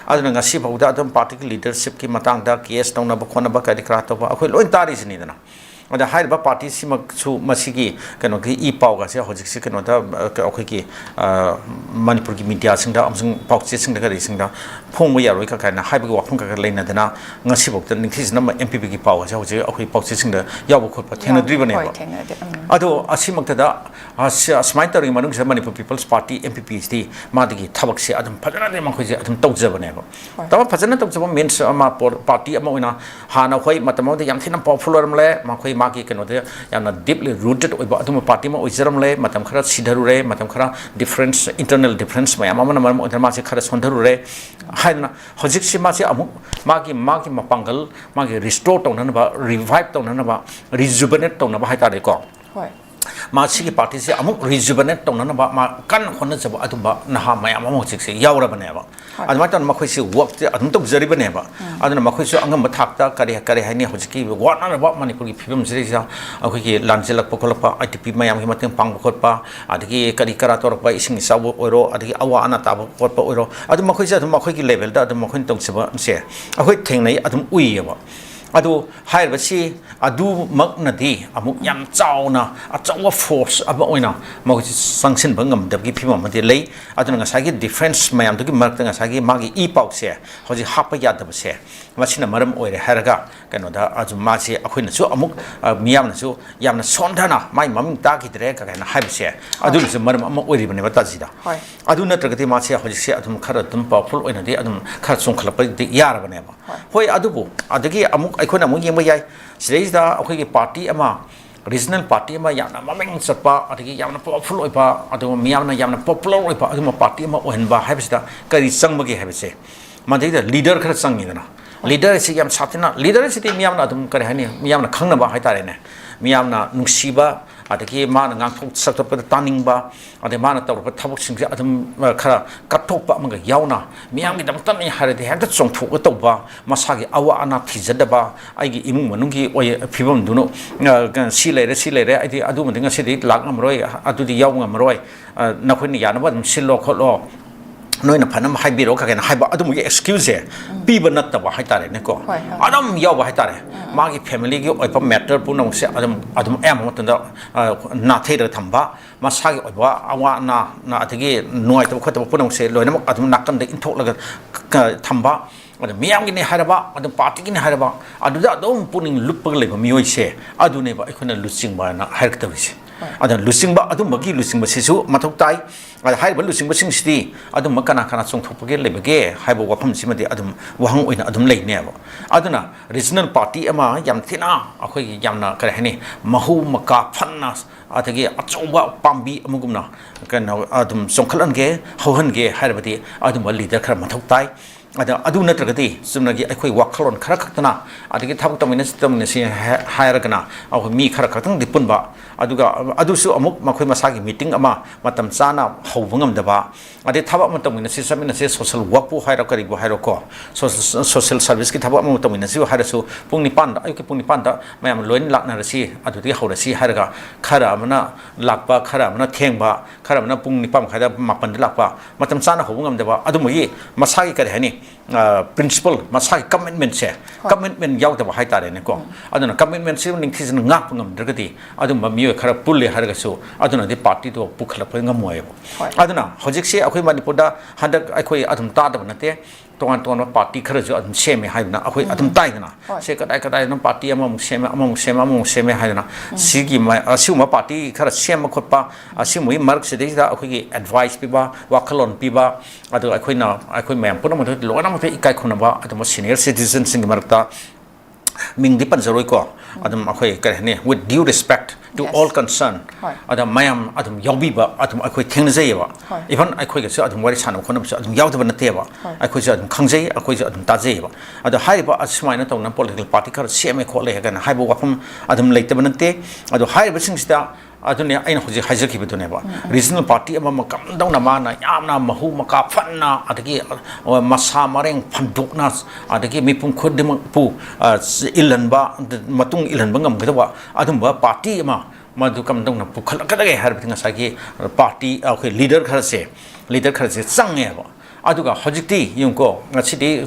ꯑꯗꯨꯅ ꯉꯁꯤ ꯐꯥꯎꯗ ꯑꯗꯨꯝ ꯄꯥꯔꯇꯤꯒꯤ ꯂꯤꯗꯔꯁꯤꯞꯀꯤ ꯃꯇꯥꯡꯗ ꯀꯦꯁ ꯇꯧꯅꯕ ꯈꯣꯠꯅꯕ ꯀꯔꯤ ꯀꯔꯥ ꯇꯧꯕ ꯑꯩꯈꯣꯏ ꯂꯣꯏ ꯇꯥꯔꯤꯁꯤꯅꯤꯗꯅ ꯑꯗ ꯍꯥꯏꯔꯤꯕ ꯄꯥꯔꯇꯤꯁꯤꯃꯛꯁꯨ ꯃꯁꯤꯒꯤ ꯀꯩꯅꯣꯒꯤ ꯏ ꯄꯥꯎꯒꯁꯦ ꯍꯧꯖꯤꯛꯁꯤ ꯀꯩꯅꯣꯗ ꯑꯩꯈꯣꯏꯒꯤ ꯃꯅꯤꯄꯨꯔꯒꯤ ꯃꯤꯗꯤꯌꯥꯁꯤꯡꯗ ꯑꯃꯁꯨꯡ ꯄꯥꯎꯆꯦꯁꯤꯡꯗ ꯀꯔꯤꯁꯤꯡꯗ ꯐꯣꯡꯕ ꯌꯥꯔꯣꯏ ꯀꯥꯏꯅ ꯍꯥꯏꯕꯒꯤ ꯋꯥꯐꯝ ꯈꯔ ꯂꯩꯅꯗꯅ ꯉꯁꯤꯐꯥꯎꯗ ꯅꯤꯡꯊꯤꯖꯅ MPPꯒꯤ ꯄꯥꯎꯒꯁꯦ ꯍꯧꯖꯤꯛ ꯑꯩꯈꯣꯏ ꯄꯥꯎꯆꯦꯁꯤꯡꯗ ꯌꯥꯎꯕ ꯈꯣꯠꯄ ꯊꯦꯡꯅꯗ꯭ꯔꯤꯕꯅꯦꯕ ꯑꯗꯣ ꯑꯁꯤꯃꯛꯇꯗ ꯑꯁꯨꯃꯥꯏꯅ ꯇꯧꯔꯤꯉꯩ ꯃꯅꯨꯡꯁꯤꯗ ꯃꯅꯤꯄꯨꯔ ꯄꯤꯄꯜꯁ ꯄꯥꯔꯇꯤ MPPꯁꯤꯗꯤ ꯃꯥꯒꯤ ꯊꯕꯛꯁꯦ ꯑꯗꯨꯝ ꯐꯖꯅꯗꯤ ꯃꯈꯣꯏꯁꯦ ꯑꯗꯨꯝ ꯇꯧꯖꯕꯅꯦꯕ ꯇꯕ ꯐꯖꯅ ꯇꯧꯖꯕ ꯃꯤꯟꯁ ꯑꯃ ꯄꯥꯔꯇꯤ ꯑꯃ ꯑꯣꯏꯅ ꯍꯥꯟꯅ ꯑꯩꯈꯣꯏ ꯃꯇꯝ ꯑꯃꯗ ꯌꯥꯝ ꯊꯤꯅ ꯄꯥꯋꯔꯐꯨꯜ ꯑꯣꯏꯔꯝꯂꯦ ꯃꯈꯣꯏ ꯃꯥꯒꯤ ꯀꯩꯅꯣꯗ ꯌꯥꯝꯅ ꯗꯤꯞꯂꯤ ꯔꯨꯇꯦꯠ ꯑꯣꯏꯕ ꯑꯗꯨꯝꯕ ꯄꯥꯔꯇꯤ ꯑꯃ ꯑꯣꯏꯖꯔꯝꯂꯦ ꯃꯇꯝ ꯈꯔ ꯁꯤꯙꯔꯨꯔꯦ ꯃꯇꯝ ꯈꯔ ꯗꯤꯐ꯭ꯔꯦꯟꯁ ꯏꯟꯇꯔꯅꯦꯜ ꯗꯤꯐ꯭ꯔꯦꯟꯁ ꯃꯌꯥꯝ ꯑꯃꯅ ꯃꯔꯝ ꯑꯣꯏꯗꯨꯅ ꯃꯥꯁꯦ ꯈꯔ ꯁꯣꯟꯊꯔꯨꯔꯦ ꯍꯥꯏꯗꯅ ꯍꯧꯖꯤꯛꯁꯤ ꯃꯥꯁꯦ ꯑꯃꯨꯛ ꯃꯥꯒꯤ ꯃꯄꯥꯡꯒꯜ ꯃꯥꯒꯤ ꯔꯤꯁꯇꯣꯔ ꯇꯧꯅꯅꯕ ꯔꯤꯚꯥꯏꯚ ꯇꯧꯅꯅꯕ ꯔꯤꯖꯨꯕꯅꯦꯠ ꯇꯧꯅꯕ ꯍꯥꯏꯇꯥꯔꯦꯀꯣ ꯃꯥꯁꯤꯒꯤ ꯄꯥꯔꯇꯤꯁꯦ ꯑꯃꯨꯛ ꯔꯤꯖꯨꯕꯅꯦꯠ ꯇꯧꯅꯅꯕ ꯃꯥ ꯀꯟꯅ ꯍꯣꯠꯅꯖꯕ ꯑꯗꯨꯝꯕ ꯅꯍꯥ ꯃꯌꯥꯝ ꯑꯃ ꯍꯧꯖꯤꯛꯁꯦ ꯌꯥꯎꯔꯕꯅꯦꯕ ꯑꯗꯨꯃꯥꯏꯅ ꯇꯧꯅ ꯃꯈꯣꯏꯁꯤ ꯋꯥꯔꯛꯁꯦ ꯑꯗꯨꯝ ꯇꯧꯖꯔꯤꯕꯅꯦꯕ ꯑꯗꯨꯅ ꯃꯈꯣꯏꯁꯨ ꯑꯉꯝꯕ ꯊꯥꯛꯇ ꯀꯔꯤ ꯍꯥꯏꯅꯤ ꯍꯧꯖꯤꯛꯀꯤ ꯋꯥꯠꯅꯔꯕ ꯃꯅꯤꯄꯨꯔꯒꯤ ꯐꯤꯕꯝꯁꯤꯗꯩꯁꯤꯗ ꯑꯩꯈꯣꯏꯒꯤ ꯂꯥꯟꯖꯦꯜꯂꯛꯄ ꯈꯣꯠꯂꯛꯄ ITP ꯃꯌꯥꯝꯒꯤ ꯃꯇꯦꯡ ꯄꯥꯡꯕ ꯈꯣꯠꯄ ꯑꯗꯒꯤ ꯀꯔꯤ ꯀꯔꯥ ꯇꯧꯔꯛꯄ ꯏꯁꯤꯡ ꯏꯆꯥꯎꯕ ꯑꯣꯏꯔꯣ ꯑꯗꯒꯤ ꯑꯋꯥ ꯑꯅꯥ ꯇꯥꯕ ꯈꯣꯠꯄ ꯑꯣꯏꯔꯣ ꯑꯗꯨꯝ ꯃꯈꯣꯏꯁꯦ ꯑꯗꯨꯝ ꯃꯈꯣꯏꯒꯤ ꯂꯦꯚꯦꯜꯗ ꯑꯗꯨꯝ ꯃꯈꯣꯏꯅ ꯇꯧꯖꯕꯁꯦ ꯑꯩꯈꯣꯏ ꯊꯦꯡꯅꯩ ꯑꯗꯨꯝ ꯎꯏꯌꯦꯕ ꯑꯗꯨ ꯍꯥꯏꯔꯤꯕꯁꯤ ꯑꯗꯨꯃꯛꯅꯗꯤ ꯑꯃꯨꯛ ꯌꯥꯝ ꯆꯥꯎꯅ ꯑꯆꯧꯕ ꯐꯣꯔꯁ ꯑꯃ ꯑꯣꯏꯅ ꯃꯈꯣꯏꯁꯤ ꯆꯪꯁꯤꯟꯕ ꯉꯝꯗꯕꯒꯤ ꯐꯤꯕꯝ ꯑꯃꯗꯤ ꯂꯩ ꯑꯗꯨꯅ ꯉꯁꯥꯏꯒꯤ ꯗꯤꯐ꯭ꯔꯦꯟꯁ ꯃꯌꯥꯝꯗꯨꯒꯤ ꯃꯔꯛꯇ ꯉꯁꯥꯏꯒꯤ ꯃꯥꯒꯤ ꯏ ꯄꯥꯎꯁꯦ ꯍꯧꯖꯤꯛ ꯍꯥꯞꯄ ꯌꯥꯗꯕꯁꯦ ꯃꯁꯤꯅ ꯃꯔꯝ ꯑꯣꯏꯔꯦ ꯍꯥꯏꯔꯒ ꯀꯩꯅꯣꯗ ꯑꯗꯨꯝ ꯃꯥꯁꯦ ꯑꯩꯈꯣꯏꯅꯁꯨ ꯑꯃꯨꯛ ꯃꯤꯌꯥꯝꯅꯁꯨ ꯌꯥꯝꯅ ꯁꯣꯟꯊꯅ ꯃꯥꯏ ꯃꯃꯤꯡ ꯇꯥꯈꯤꯗ꯭ꯔꯦ ꯀꯥꯏꯅ ꯍꯥꯏꯕꯁꯦ ꯑꯗꯨꯅꯁꯨ ꯃꯔꯝ ꯑꯃ ꯑꯣꯏꯔꯤꯕꯅꯦꯕ ꯇꯥꯖꯤꯗ ꯑꯗꯨ ꯅꯠꯇ꯭ꯔꯒꯗꯤ ꯃꯥꯁꯦ ꯍꯧꯖꯤꯛꯁꯦ ꯑꯗꯨꯝ ꯈꯔ ꯑꯗꯨꯝ ꯄꯥꯋꯔꯐꯨꯜ ꯑꯣꯏꯅꯗꯤ ꯑꯗꯨꯝ ꯈꯔ ꯆꯣꯡꯈꯠꯂꯛꯄꯗꯤ ꯌꯥꯔꯕꯅꯦꯕ ꯍꯣꯏ ꯑꯗꯨꯕꯨ ꯑꯗꯒꯤ ꯑꯩꯈꯣꯏꯅ ꯑꯃꯨꯛ ꯌꯦꯡꯕ ꯌꯥꯏ ꯁꯤꯗꯩꯁꯤꯗ ꯑꯩꯈꯣꯏꯒꯤ ꯄꯥꯔꯇꯤ ꯑꯃ ꯔꯤꯖꯅꯦꯜ ꯄꯥꯔꯇꯤ ꯑꯃ ꯌꯥꯝꯅ ꯃꯃꯤꯡ ꯆꯠꯄ ꯑꯗꯒꯤ ꯌꯥꯝꯅ ꯄꯥꯋꯔꯐꯨꯜ ꯑꯣꯏꯕ ꯑꯗꯨꯒ ꯃꯤꯌꯥꯝꯅ ꯌꯥꯝꯅ ꯄꯣꯄꯨꯂꯔ ꯑꯣꯏꯕ ꯑꯗꯨꯒꯨꯝꯕ ꯄꯥꯔꯇꯤ ꯑꯃ ꯑꯣꯏꯍꯟꯕ ꯍꯥꯏꯕꯁꯤꯗ ꯀꯔꯤ ꯆꯪꯕꯒꯦ ꯍꯥꯏꯕꯁꯦ ꯃꯗꯩꯗ ꯂꯤꯗꯔ ꯈꯔ ꯆꯪꯉꯤꯗꯅ ꯂꯤꯗꯔ ꯑꯁꯤ ꯌꯥꯝ ꯁꯥꯊꯤꯅ ꯂꯤꯗꯔ ꯑꯁꯤꯗꯤ ꯃꯤꯌꯥꯝꯅ ꯑꯗꯨꯝ ꯀꯔꯤ ꯍꯥꯏꯅꯤ ꯃꯤꯌꯥꯝꯅ ꯈꯪꯅꯕ ꯍꯥꯏꯇꯥꯔꯦꯅꯦ ꯃꯤꯌꯥꯝꯅ ꯅꯨꯡꯁꯤꯕ ꯑꯗꯒꯤ ꯃꯥꯅ ꯉꯥꯡꯊꯣꯛ ꯁꯛꯇꯣꯛꯄꯗ ꯇꯥꯅꯤꯡꯕ ꯑꯗꯩ ꯃꯥꯅ ꯇꯧꯔꯛꯄ ꯊꯕꯛꯁꯤꯡꯁꯦ ꯑꯗꯨꯝ ꯈꯔ ꯀꯠꯊꯣꯛꯄ ꯑꯃꯒ ꯌꯥꯎꯅ ꯃꯤꯌꯥꯝꯒꯤꯗꯃꯛꯇꯅꯤ ꯍꯥꯏꯔꯗꯤ ꯍꯦꯛꯇ ꯆꯣꯡꯊꯣꯛꯑ ꯇꯧꯕ ꯃꯁꯥꯒꯤ ꯑꯋꯥ ꯑꯅꯥ ꯊꯤꯖꯗꯕ ꯑꯩꯒꯤ ꯏꯃꯨꯡ ꯃꯅꯨꯡꯒꯤ ꯐꯤꯕꯝꯗꯨꯅ ꯁꯤ ꯂꯩꯔꯦ ꯑꯩꯗꯤ ꯑꯗꯨꯃꯗꯤ ꯉꯁꯤꯗꯤ ꯂꯥꯛ ꯉꯝꯃꯔꯣꯏ ꯑꯗꯨꯗꯤ ꯌꯥꯎꯕ ꯉꯝꯃꯔꯣꯏ ꯅꯈꯣꯏꯅ ꯌꯥꯅꯕ ꯑꯗꯨꯝ ꯁꯤꯜꯂꯣ ꯈꯣꯠꯂꯣ ꯅꯣꯏꯅ ꯐꯅꯕ ꯍꯥꯏꯕꯤꯔꯣ ꯀꯥꯏꯅ ꯍꯥꯏꯕ ꯑꯗꯨꯝꯕꯒꯤ ꯑꯦꯛꯁꯀ꯭ꯌꯨꯖꯁꯦ ꯄꯤꯕ ꯅꯠꯇꯕ ꯍꯥꯏꯇꯥꯔꯦꯅꯦꯀꯣ ꯑꯗꯨꯝ ꯌꯥꯎꯕ ꯍꯥꯏꯇꯥꯔꯦ ꯃꯥꯒꯤ ꯐꯦꯃꯤꯂꯤꯒꯤ ꯑꯣꯏꯕ ꯃꯦꯇꯔ ꯄꯨꯝꯅꯃꯛꯁꯦ ꯑꯗꯨꯝ ꯑꯌꯥꯝꯕ ꯃꯇꯝꯗ ꯅꯥꯊꯩꯔꯒ ꯊꯝꯕ ꯃꯁꯥꯒꯤ ꯑꯣꯏꯕ ꯑꯋꯥ ꯑꯅꯥ ꯑꯗꯒꯤ ꯅꯨꯡꯉꯥꯏꯇꯕ ꯈꯣꯠꯇꯕ ꯄꯨꯝꯅꯃꯛꯁꯦ ꯂꯣꯏꯅꯃꯛ ꯑꯗꯨꯝ ꯅꯥꯀꯟꯗ ꯏꯟꯊꯣꯛꯂꯒ ꯊꯝꯕ ꯑꯗ ꯃꯤꯌꯥꯝꯒꯤꯅꯤ ꯍꯥꯏꯔꯕ ꯑꯗꯨꯝ ꯄꯥꯔꯇꯤꯒꯤꯅꯤ ꯍꯥꯏꯔꯕ ꯑꯗꯨꯗ ꯑꯗꯨꯝ ꯄꯨꯛꯅꯤꯡ ꯂꯨꯞꯄꯒ ꯂꯩꯕ ꯃꯤꯑꯣꯏꯁꯦ ꯑꯗꯨꯅꯦꯕ ꯑꯩꯈꯣꯏꯅ ꯂꯨꯆꯤꯡꯕꯅ ꯍꯥꯏꯔꯛꯇꯕꯁꯦ ꯑꯗꯨꯅ ꯂꯨꯆꯤꯡꯕ ꯑꯗꯨꯝꯕꯒꯤ ꯂꯨꯆꯤꯡꯕꯁꯤꯁꯨ ꯃꯊꯧ ꯇꯥꯏ ꯑꯗ ꯍꯥꯏꯔꯤꯕ ꯂꯨꯆꯤꯡꯕꯁꯤꯡꯁꯤꯗꯤ ꯑꯗꯨꯝꯕ ꯀꯅꯥ ꯆꯣꯡꯊꯣꯛꯄꯒꯦ ꯂꯩꯕꯒꯦ ꯍꯥꯏꯕ ꯋꯥꯐꯝꯁꯤꯃꯗꯤ ꯑꯗꯨꯝ ꯋꯥꯍꯪ ꯑꯣꯏꯅ ꯑꯗꯨꯝ ꯂꯩꯅꯦꯕ ꯑꯗꯨꯅ ꯔꯤꯖꯅꯦꯜ ꯄꯥꯔꯇꯤ ꯑꯃ ꯌꯥꯝ ꯊꯤꯅ ꯑꯩꯈꯣꯏꯒꯤ ꯌꯥꯝꯅ ꯀꯔꯤ ꯍꯥꯏꯅꯤ ꯃꯍꯧ ꯃꯀꯥ ꯐꯟꯅ ꯑꯗꯒꯤ ꯑꯆꯧꯕ ꯄꯥꯝꯕꯤ ꯑꯃꯒꯨꯝꯅ ꯀꯩꯅꯣ ꯑꯗꯨꯝ ꯆꯣꯡꯈꯠꯍꯟꯒꯦ ꯍꯧꯍꯟꯒꯦ ꯍꯥꯏꯔꯕꯗꯤ ꯑꯗꯨꯝꯕ ꯂꯤꯗꯔ ꯈꯔ ꯃꯊꯧ ꯇꯥꯏ ꯑꯗꯨ ꯅꯠꯇ꯭ꯔꯒꯗꯤ ꯆꯨꯝꯅꯒꯤ ꯑꯩꯈꯣꯏ ꯋꯥꯈꯜꯂꯣꯟ ꯈꯔ ꯈꯛꯇꯅ ꯑꯗꯒꯤ ꯊꯕꯛ ꯇꯧꯃꯤꯟꯅꯁꯤ ꯍꯥꯏꯔꯒꯅ ꯑꯩꯈꯣꯏ ꯃꯤ ꯈꯔ ꯈꯛꯇꯪꯗꯤ ꯄꯨꯟꯕ ꯑꯗꯨꯒ ꯑꯗꯨꯁꯨ ꯑꯃꯨꯛ ꯃꯈꯣꯏ ꯃꯁꯥꯒꯤ ꯃꯤꯇꯤꯡ ꯑꯃ ꯃꯇꯝ ꯆꯥꯅ ꯍꯧꯕ ꯉꯝꯗꯕ ꯑꯗꯩ ꯊꯕꯛ ꯑꯃ ꯇꯧꯃꯤꯟꯅꯁꯤ ꯆꯠꯃꯤꯟꯅꯁꯤ ꯁꯣꯁꯦꯜ ꯋꯥꯛꯄꯨ ꯍꯥꯏꯔꯣ ꯀꯔꯤꯕꯨ ꯍꯥꯏꯔꯣꯀꯣ ꯁꯣꯁꯦꯜ ꯁꯥꯔꯚꯤꯁꯀꯤ ꯊꯕꯛ ꯑꯃ ꯇꯧꯃꯤꯟꯅꯁꯤ ꯍꯥꯏꯔꯁꯨ ꯄꯨꯡ 9ꯗ ꯑꯌꯨꯛꯀꯤ ꯄꯨꯡ 9ꯗ ꯃꯌꯥꯝ ꯂꯣꯏꯅ ꯂꯥꯛꯅꯔꯁꯤ ꯑꯗꯨꯗꯒꯤ ꯍꯧꯔꯁꯤ ꯍꯥꯏꯔꯒ ꯈꯔ ꯑꯃꯅ ꯂꯥꯛꯄ ꯈꯔ ꯑꯃꯅ ꯊꯦꯡꯕ ꯈꯔ ꯑꯃꯅ ꯄꯨꯡ 9:30ꯗ 8ꯗ ꯂꯥꯛꯄ ꯃꯇꯝ ꯆꯥꯅ ꯍꯧꯕ ꯉꯝꯗꯕ ꯑꯗꯨꯝꯕꯒꯤ ꯃꯁꯥꯒꯤ ꯀꯔꯤ ꯍꯥꯏꯅꯤ ꯄ꯭ꯔꯤꯟꯁꯤꯄꯜ ꯃꯁꯥꯒꯤ ꯀꯃꯤꯠꯃꯦꯟꯁꯦ ꯀꯃꯤꯠꯃꯦꯟ ꯌꯥꯎꯗꯕ ꯍꯥꯏꯇꯥꯔꯦꯅꯦꯀꯣ ꯑꯗꯨꯅ ꯀꯃꯤꯠꯃꯦꯟꯁꯤ ꯅꯤꯡꯊꯤꯖꯅ ꯉꯥꯛꯄ ꯉꯝꯗ꯭ꯔꯒꯗꯤ ꯑꯗꯨꯝꯕ ꯃꯤꯑꯣꯏ ꯈꯔ ꯄꯨꯜꯂꯦ ꯍꯥꯏꯔꯒꯁꯨ ꯑꯗꯨꯅꯗꯤ ꯄꯥꯔꯇꯤꯗꯣ ꯄꯨꯈꯠꯂꯛꯄ ꯉꯝꯃꯣꯏꯕ ꯑꯗꯨꯅ ꯍꯧꯖꯤꯛꯁꯤ ꯑꯩꯈꯣꯏ ꯃꯅꯤꯄꯨꯔꯗ ꯍꯟꯗꯛ ꯑꯩꯈꯣꯏ ꯑꯗꯨꯝ ꯇꯥꯗꯕ ꯅꯠꯇꯦ ꯇꯣꯉꯥꯟ ꯇꯣꯉꯥꯟꯕ ꯄꯥꯔꯇꯤ ꯈꯔꯁꯨ ꯑꯗꯨꯝ ꯁꯦꯝꯃꯦ ꯍꯥꯏꯗꯅ ꯑꯩꯈꯣꯏ ꯑꯗꯨꯝ ꯇꯥꯏꯗꯅ ꯁꯦ ꯀꯗꯥꯏꯗꯅꯣ ꯄꯥꯔꯇꯤ ꯑꯃꯃꯨꯛ ꯁꯦꯝꯃꯦ ꯍꯥꯏꯗꯅ ꯑꯁꯤꯒꯨꯝꯕ ꯄꯥꯔꯇꯤ ꯈꯔ ꯁꯦꯝꯕ ꯈꯣꯠꯄ ꯑꯁꯤꯒꯨꯝꯕꯒꯤ ꯃꯔꯛꯁꯤꯗꯩꯁꯤꯗ ꯑꯩꯈꯣꯏꯒꯤ ꯑꯦꯗꯚꯥꯏꯁ ꯄꯤꯕ ꯋꯥꯈꯜꯂꯣꯟ ꯄꯤꯕ ꯑꯗꯨꯒ ꯑꯩꯈꯣꯏ ꯃꯌꯥꯝ ꯄꯨꯝꯅꯃꯛꯇ ꯂꯣꯏꯅꯃꯛꯇ ꯏꯀꯥꯏ ꯈꯨꯝꯅꯕ ꯑꯗꯨꯝꯕ ꯁꯤꯅꯤꯌꯔ ꯁꯤꯇꯤꯖꯟꯁꯤꯡꯒꯤ ꯃꯔꯛꯇ ꯃꯤꯡꯗꯤ ꯄꯟꯖꯔꯣꯏꯀꯣ ꯑꯗꯨꯝ ꯑꯩꯈꯣꯏ ꯀꯔꯤ ꯍꯥꯏꯅꯤ with due respect to Yes. all concerned Hoi. ada mayam adum yaubiba adum akhoi thengnajaiba Hoi. even akhoi ga adum wari sana khonam adum yaudaba nateba Hoi. akhoi adum khangjai akhoi adum tajaiba ada haiba asmaina tawna political party kar seme khole hagana haiba wafam adum leitaba nate ado haiba singsida adune aina hoji hajaki beduneba regional party ama makam dawna mana yamna mahu maka phanna adagi masa mareng phandukna adagi mipum khodem pu ilanba matung ilanba ngam gadawa adumba party ama madu kam dawna pu khalakadage harbi ngasagi party akhoi leader kharse changeba aduga hojikti yungko ngasidi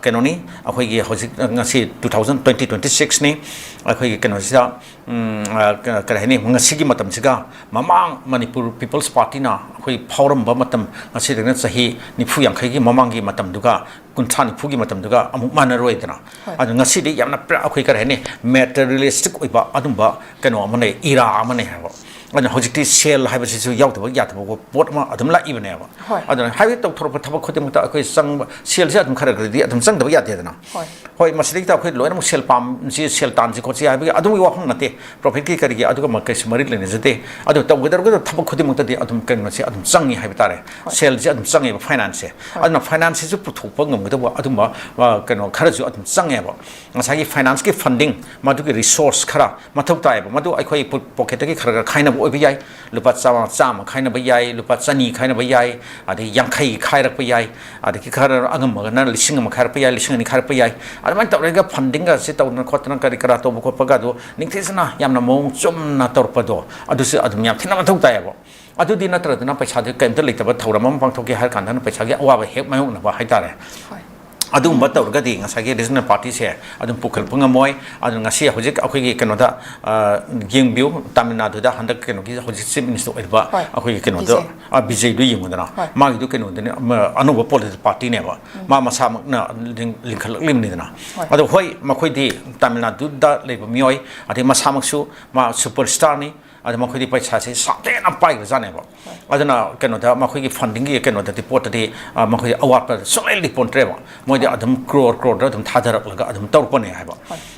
kenoni akhoi gi hojik ngasi 2026 ni akhoi gi kenosida karahini ngasigi matam siga mamang manipur people's party na akhoi forum ba matam ngasi dena sahi nifu yang khaigi mamang gi matam duga kunthani phugi matam duga amuk manaroi dana adu ngasidi yamna akhoi karahini materialistic oiba adumba keno amane ira amane habo ana hojikti sel haibasisu yaudaba yataba pot ma adum la ibaneba aduna haiwe tok thorpa thaba khotim ta akoi sang sel se adum khara gadi adum sang daba yate dana hoi masri ta akoi loina mu sel pam si sel tan si khochi haibe adum wa phang nate profit ki kari aduga makai smari lene jate adu tok gadar gadar thaba khotim ta di adum kan si adum sangi haibe tare sel je adum sangi finance aduna finance su puthuk pa ngam gadaba adum ba kano khara ju adum sangi ba ngasagi finance ki funding madu ki resource khara mathok ta ba madu akoi pocket ki khara khaina oiba yai lupa chama khaina ba yai lupa chani khaina ba yai adi yankhai khairak ba yai adi ki khara angam ma na lising ma khar pa yai lising ni khar pa yai adi man tawrega funding ga se tawna khotna kari kara to ko pa ga do ningthesna yamna mong chumna torpa do adu se adum yam thina ma thok ta yabo adu di natra na paisa de kaimta leitaba thauram pang thoki har kan na paisa ge awa ba hek mayong na ba haitare adum ba tawrga di ngasagi regional party se adum pukal pungamoi adu ngasi hojik akhoi gi kenoda gengbiu Tamil Nadu da handak keno gi hojik chief minister oiba akhoi gi kenoda BJ du yimudana ma gi du kenoda anuba political party ne ba ma masa na linkhal limni dana adu hoi makhoi di Tamil Nadu da leba mioi adi masa maksu ma superstar ni ada makhoi di paisa se sate na pai ga jane ba aduna kenoda makhoi gi funding gi kenoda di pot di makhoi award pa solely report ba moi di adum crore da adum thadarak laga adum torpane haiba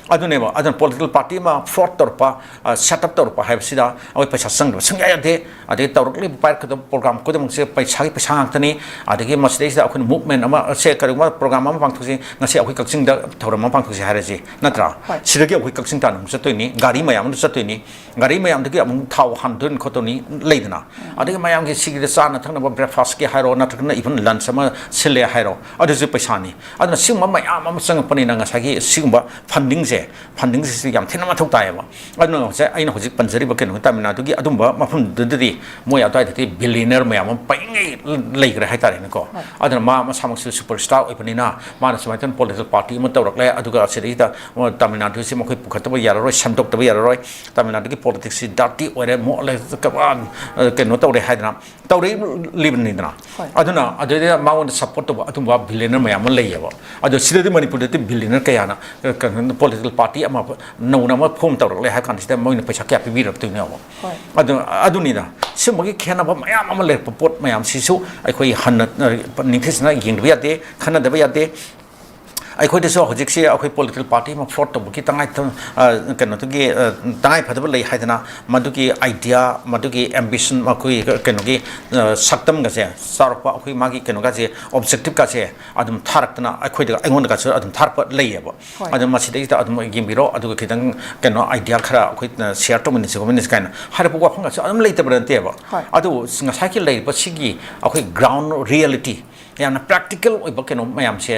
adune ba adun political party ma fraud torpa setup torpa haib sida awai paisa sangya ya de ade torkli pai ka program ko dem se paisa gi paisa ngtani adegi masdei da akhun movement ama se karuma program ama pangthusi ngasi akhoi kaksing da thoram pangthusi haraji natra sidagi akhoi kaksing tanum satoi gari mayam nu satoi gari mayam dagi thau handun khotoni leidna adegi mayam gi sigida sana thangna breakfast ki hairo na thakna even lunch sama sile hairo adu je paisa ni aduna singma mayam am sang pani na ngasagi singba funding se yam thina ma thok tai ba aduna se aina hojik panjari ba kenu Tamil Nadu gi adumba mafum dudi moy atai thati billionaire mayam paingai leigra haitare ne ko aduna ma samak superstar oipani na ma na samaitan political party ma tawrak le aduga serita Tamil Nadu se mokoi pukhataba yaroi sandok taba yaroi Tamil Nadu gi politics si dirty ore mo le kaban kenu tawre haidna tawre libni dana aduna adede ma won support to adumba billionaire mayam leiya adu sidadi manipur de billionaire kayana political party ama no na ma phom tawrak le ha kan sida moina paisa kya pibi rap tu ne adu ni da simagi khena ba mayam ama le pot mayam sisu aikhoi han ningthesna yingbi ate khana da ba ate akhoi de so hojik se akhoi political party ma fraud to ki tangai keno to gi tangai phadaba lei haidana maduki idea maduki ambition ma koi keno gi saktam ga se sarpa akhoi magi keno ga se objective ka se adum tharakna akhoi de angon ga se adum tharpa lei ba adum ma sidai ta adum gimbiro adu kitang keno idea khara akhoi share to min se ko min se kaina harpa wa phanga adum lei ta brante ba adu ngasai ki lei ba sigi akhoi ground reality yana practical oiba keno mayam se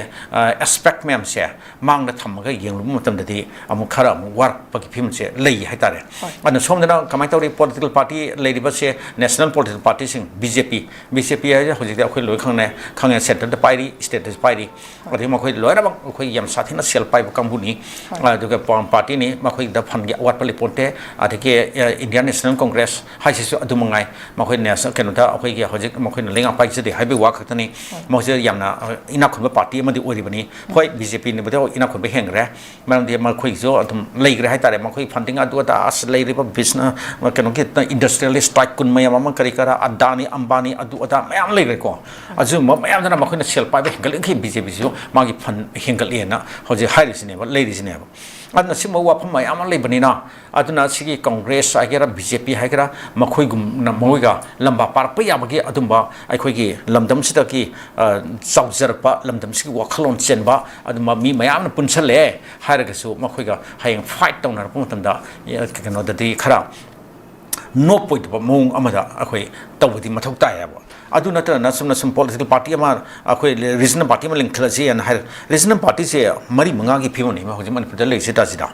aspect mayam se mangda thamaga yenglu matam dadi amu khara amu work paki phim se lei haitare ana somdana kamai tawri political party lei ba se national political party sing BJP ya hojik akhoi loi khangna center de pairi state de pairi adi ma khoi loina ba khoi yam sathina sel pai ba kambuni aduga party ni ma khoi da phan ya wat pali ponte adike Indian National Congress haisisu adumangai ma khoi national keno da akhoi gi hojik ma khoi lenga pai se de haibe wa khatani mose yamna ina khunba party amadi oribani hoi BJP ni bado ina khunba hengre maram de ma khoi jo atum leigre haitare ma khoi funding adu ta as leire ba business ma keno ki industrialist strike kun mayam ma kari kara Adani Ambani adu ata mayam leigre ko aju ma mayam na ma khoi na sel pai ba hengal ki BJP jo ma gi fund hengal ena hoje hairis ne ba leire ne ba aduna sima wafam mayam lebanina aduna sigi congress agera bjp hagera makhoi gum na moiga lamba parpa yabagi adumba aikhoigi lamdam sida ki chawjarpa lamdam sigi wakhalon chenba aduma mi mayam na punsale hairagasu makhoiga hayang fight tawnar pumatamda kano dadi khara no point ba mong amada akhoi tawdi mathau tayaba adu natana sum political party ama akhoi regional party ma linkhlasi an har regional party se mari manga gi phimoni ma hoji manipur da le se tajida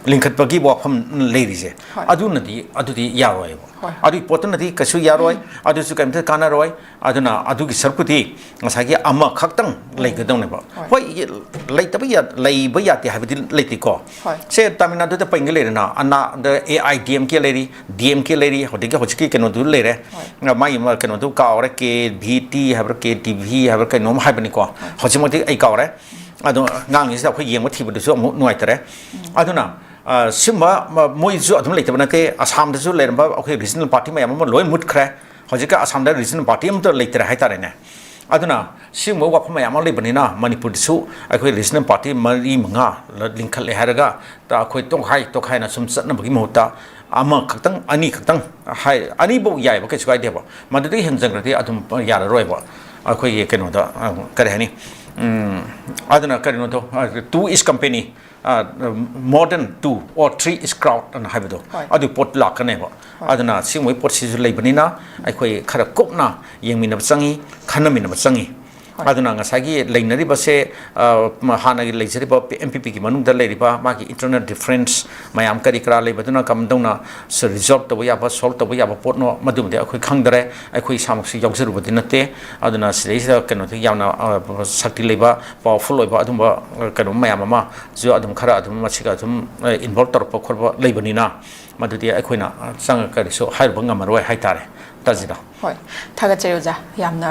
linkhat pagi bo pham leiri se adu di yaroi adu potan nadi kasu yaroi adu su kamta kana roi aduna adu gi sarputi ngasagi ama khaktang leigadong ne ba hoi leitabi ya leiba ya ti habidi leiti ko se tamil nadu da pengale na ana the AIDMK leiri DMK leiri hodi ga hoji keno du leire mai ma keno du ka ore KVT haber KTV haber keno ma habani ko hoji moti ai ka ore adu ngang is da khoi yeng ma thi bu su mu noi tare aduna simba moi zu adum leita banate assam da zu leramba okay regional party ma yamma loi mut khra hojika assam da regional party am to leita hai tare ne aduna simba wa phama yamma le banina manipur su akhoi regional party mari manga linkhal le haraga ta akhoi tong khai na sum chatna bagi mohta ama khaktang ani khaktang hai ani bo yai ba ke chuai de ba madudi henjang rati adum yara roi ba akhoi ye keno da kare hani aduna kare no to two is company more than 2 or 3 is crowd and habito adu pot lak ne ba aduna singoi pot si lei banina akhoi khara kopna yengmin na changi khanami na changi aduna ngasagi leinari ba se hana gi leijari ba MPP ki manung da leiri ba ma ki internal difference mayam kari kra le baduna kam dongna se resolve to ya ba solve to ya ba pot no madum de akhoi khangdare akhoi samuksi yogjaru ba dinate aduna sreisa keno te yamna sakti leiba powerful loiba adumba keno mayam ma jo adum khara adum ma chika adum involve tor pa khorba leibanina madudi akhoina chang kari so hairba ngamaroi haitare tajida hoi thaga cheroja yamna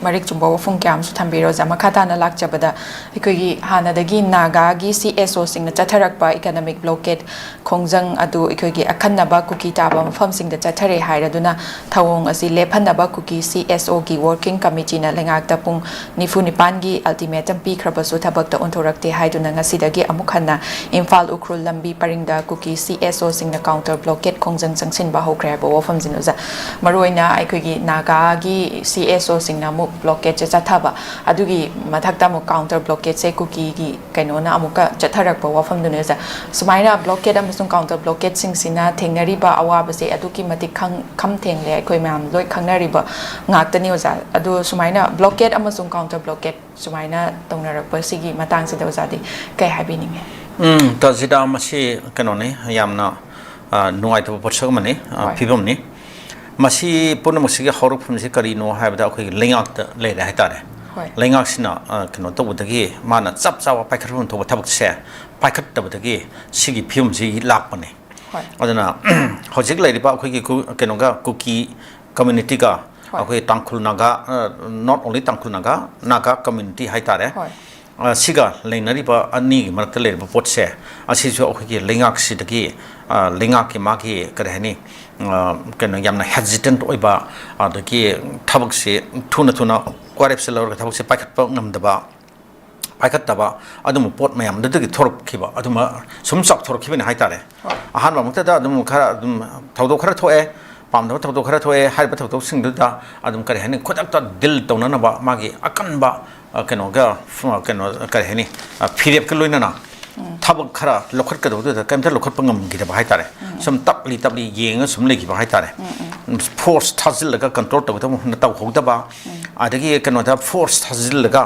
marik chumba wafung kyam su thambiroja makhata na lakchabada ikoi hana dagi naga gi CSO sing na chatharak pa economic blockade khongjang adu ikoi gi akhanna ba kuki ta ba mafam sing da chathare hairaduna thawong asi lephanna ba kuki CSO gi working committee na lengak ta pung nifu nipan gi ultimatum pi khraba su thabak ta onthorakte haiduna ngasi dagi amukhanna imphal ukrul lambi paringda kuki CSO sing na counter blockade khongjang changsin ba hokre ba wafam jinuja maroina aikogi naga gi CSO singna mu blockade chathaba adugi mathakta mu counter blockade se kuki gi kainona amuka chatharak ba wafam dune ja sumaina blockade amusung counter blockade sing sina thengnari ba awa ba se aduki matik kham theng le akoi mam loi khangnari ba ngaktani oja adu sumaina blockade amusung counter blockade sumaina tongnarak ba sigi matang se doja di kai habininge tajida masi kanone yamna nuai to potsag mane phibom ni masi punamasi ga horuk phumsi kari no haibda akhoi lengak ta le ra haitare lengak sina kano to budagi mana chap chawa paikharun to thabak se paikhat ta budagi sigi phumsi lakpane aduna hojik lai riba akhoi ki kano ga kuki community ga akhoi tangkhul naga not only tangkhul naga community haitare siga leinari ba ani gi marakta le ba potse asi jo akhoi ki lengak sidagi lengak ki magi karehani kano yamna hesitant oiba adaki thabak se thuna corruption lor thabak se paikhat pa ngamdaba paikhat taba adum pot mayam dagi thorok khiba aduma sumsak thorok khibene haitare ahan ba mukta da adum khara adum thawdo khara thoe pamdo thawdo khara thoe harba thawdo singdu da adum kare hani khodak ta dil tawna ba magi akan ba kano ga kano kare hani phirep ka loina na thabak khara lokhat ka do da kamta lokhat pangam gi da bai tare sum tapli yenga sum le gi bai tare force thazil ga control to na taw hogda ba adagi kano da force thazil ga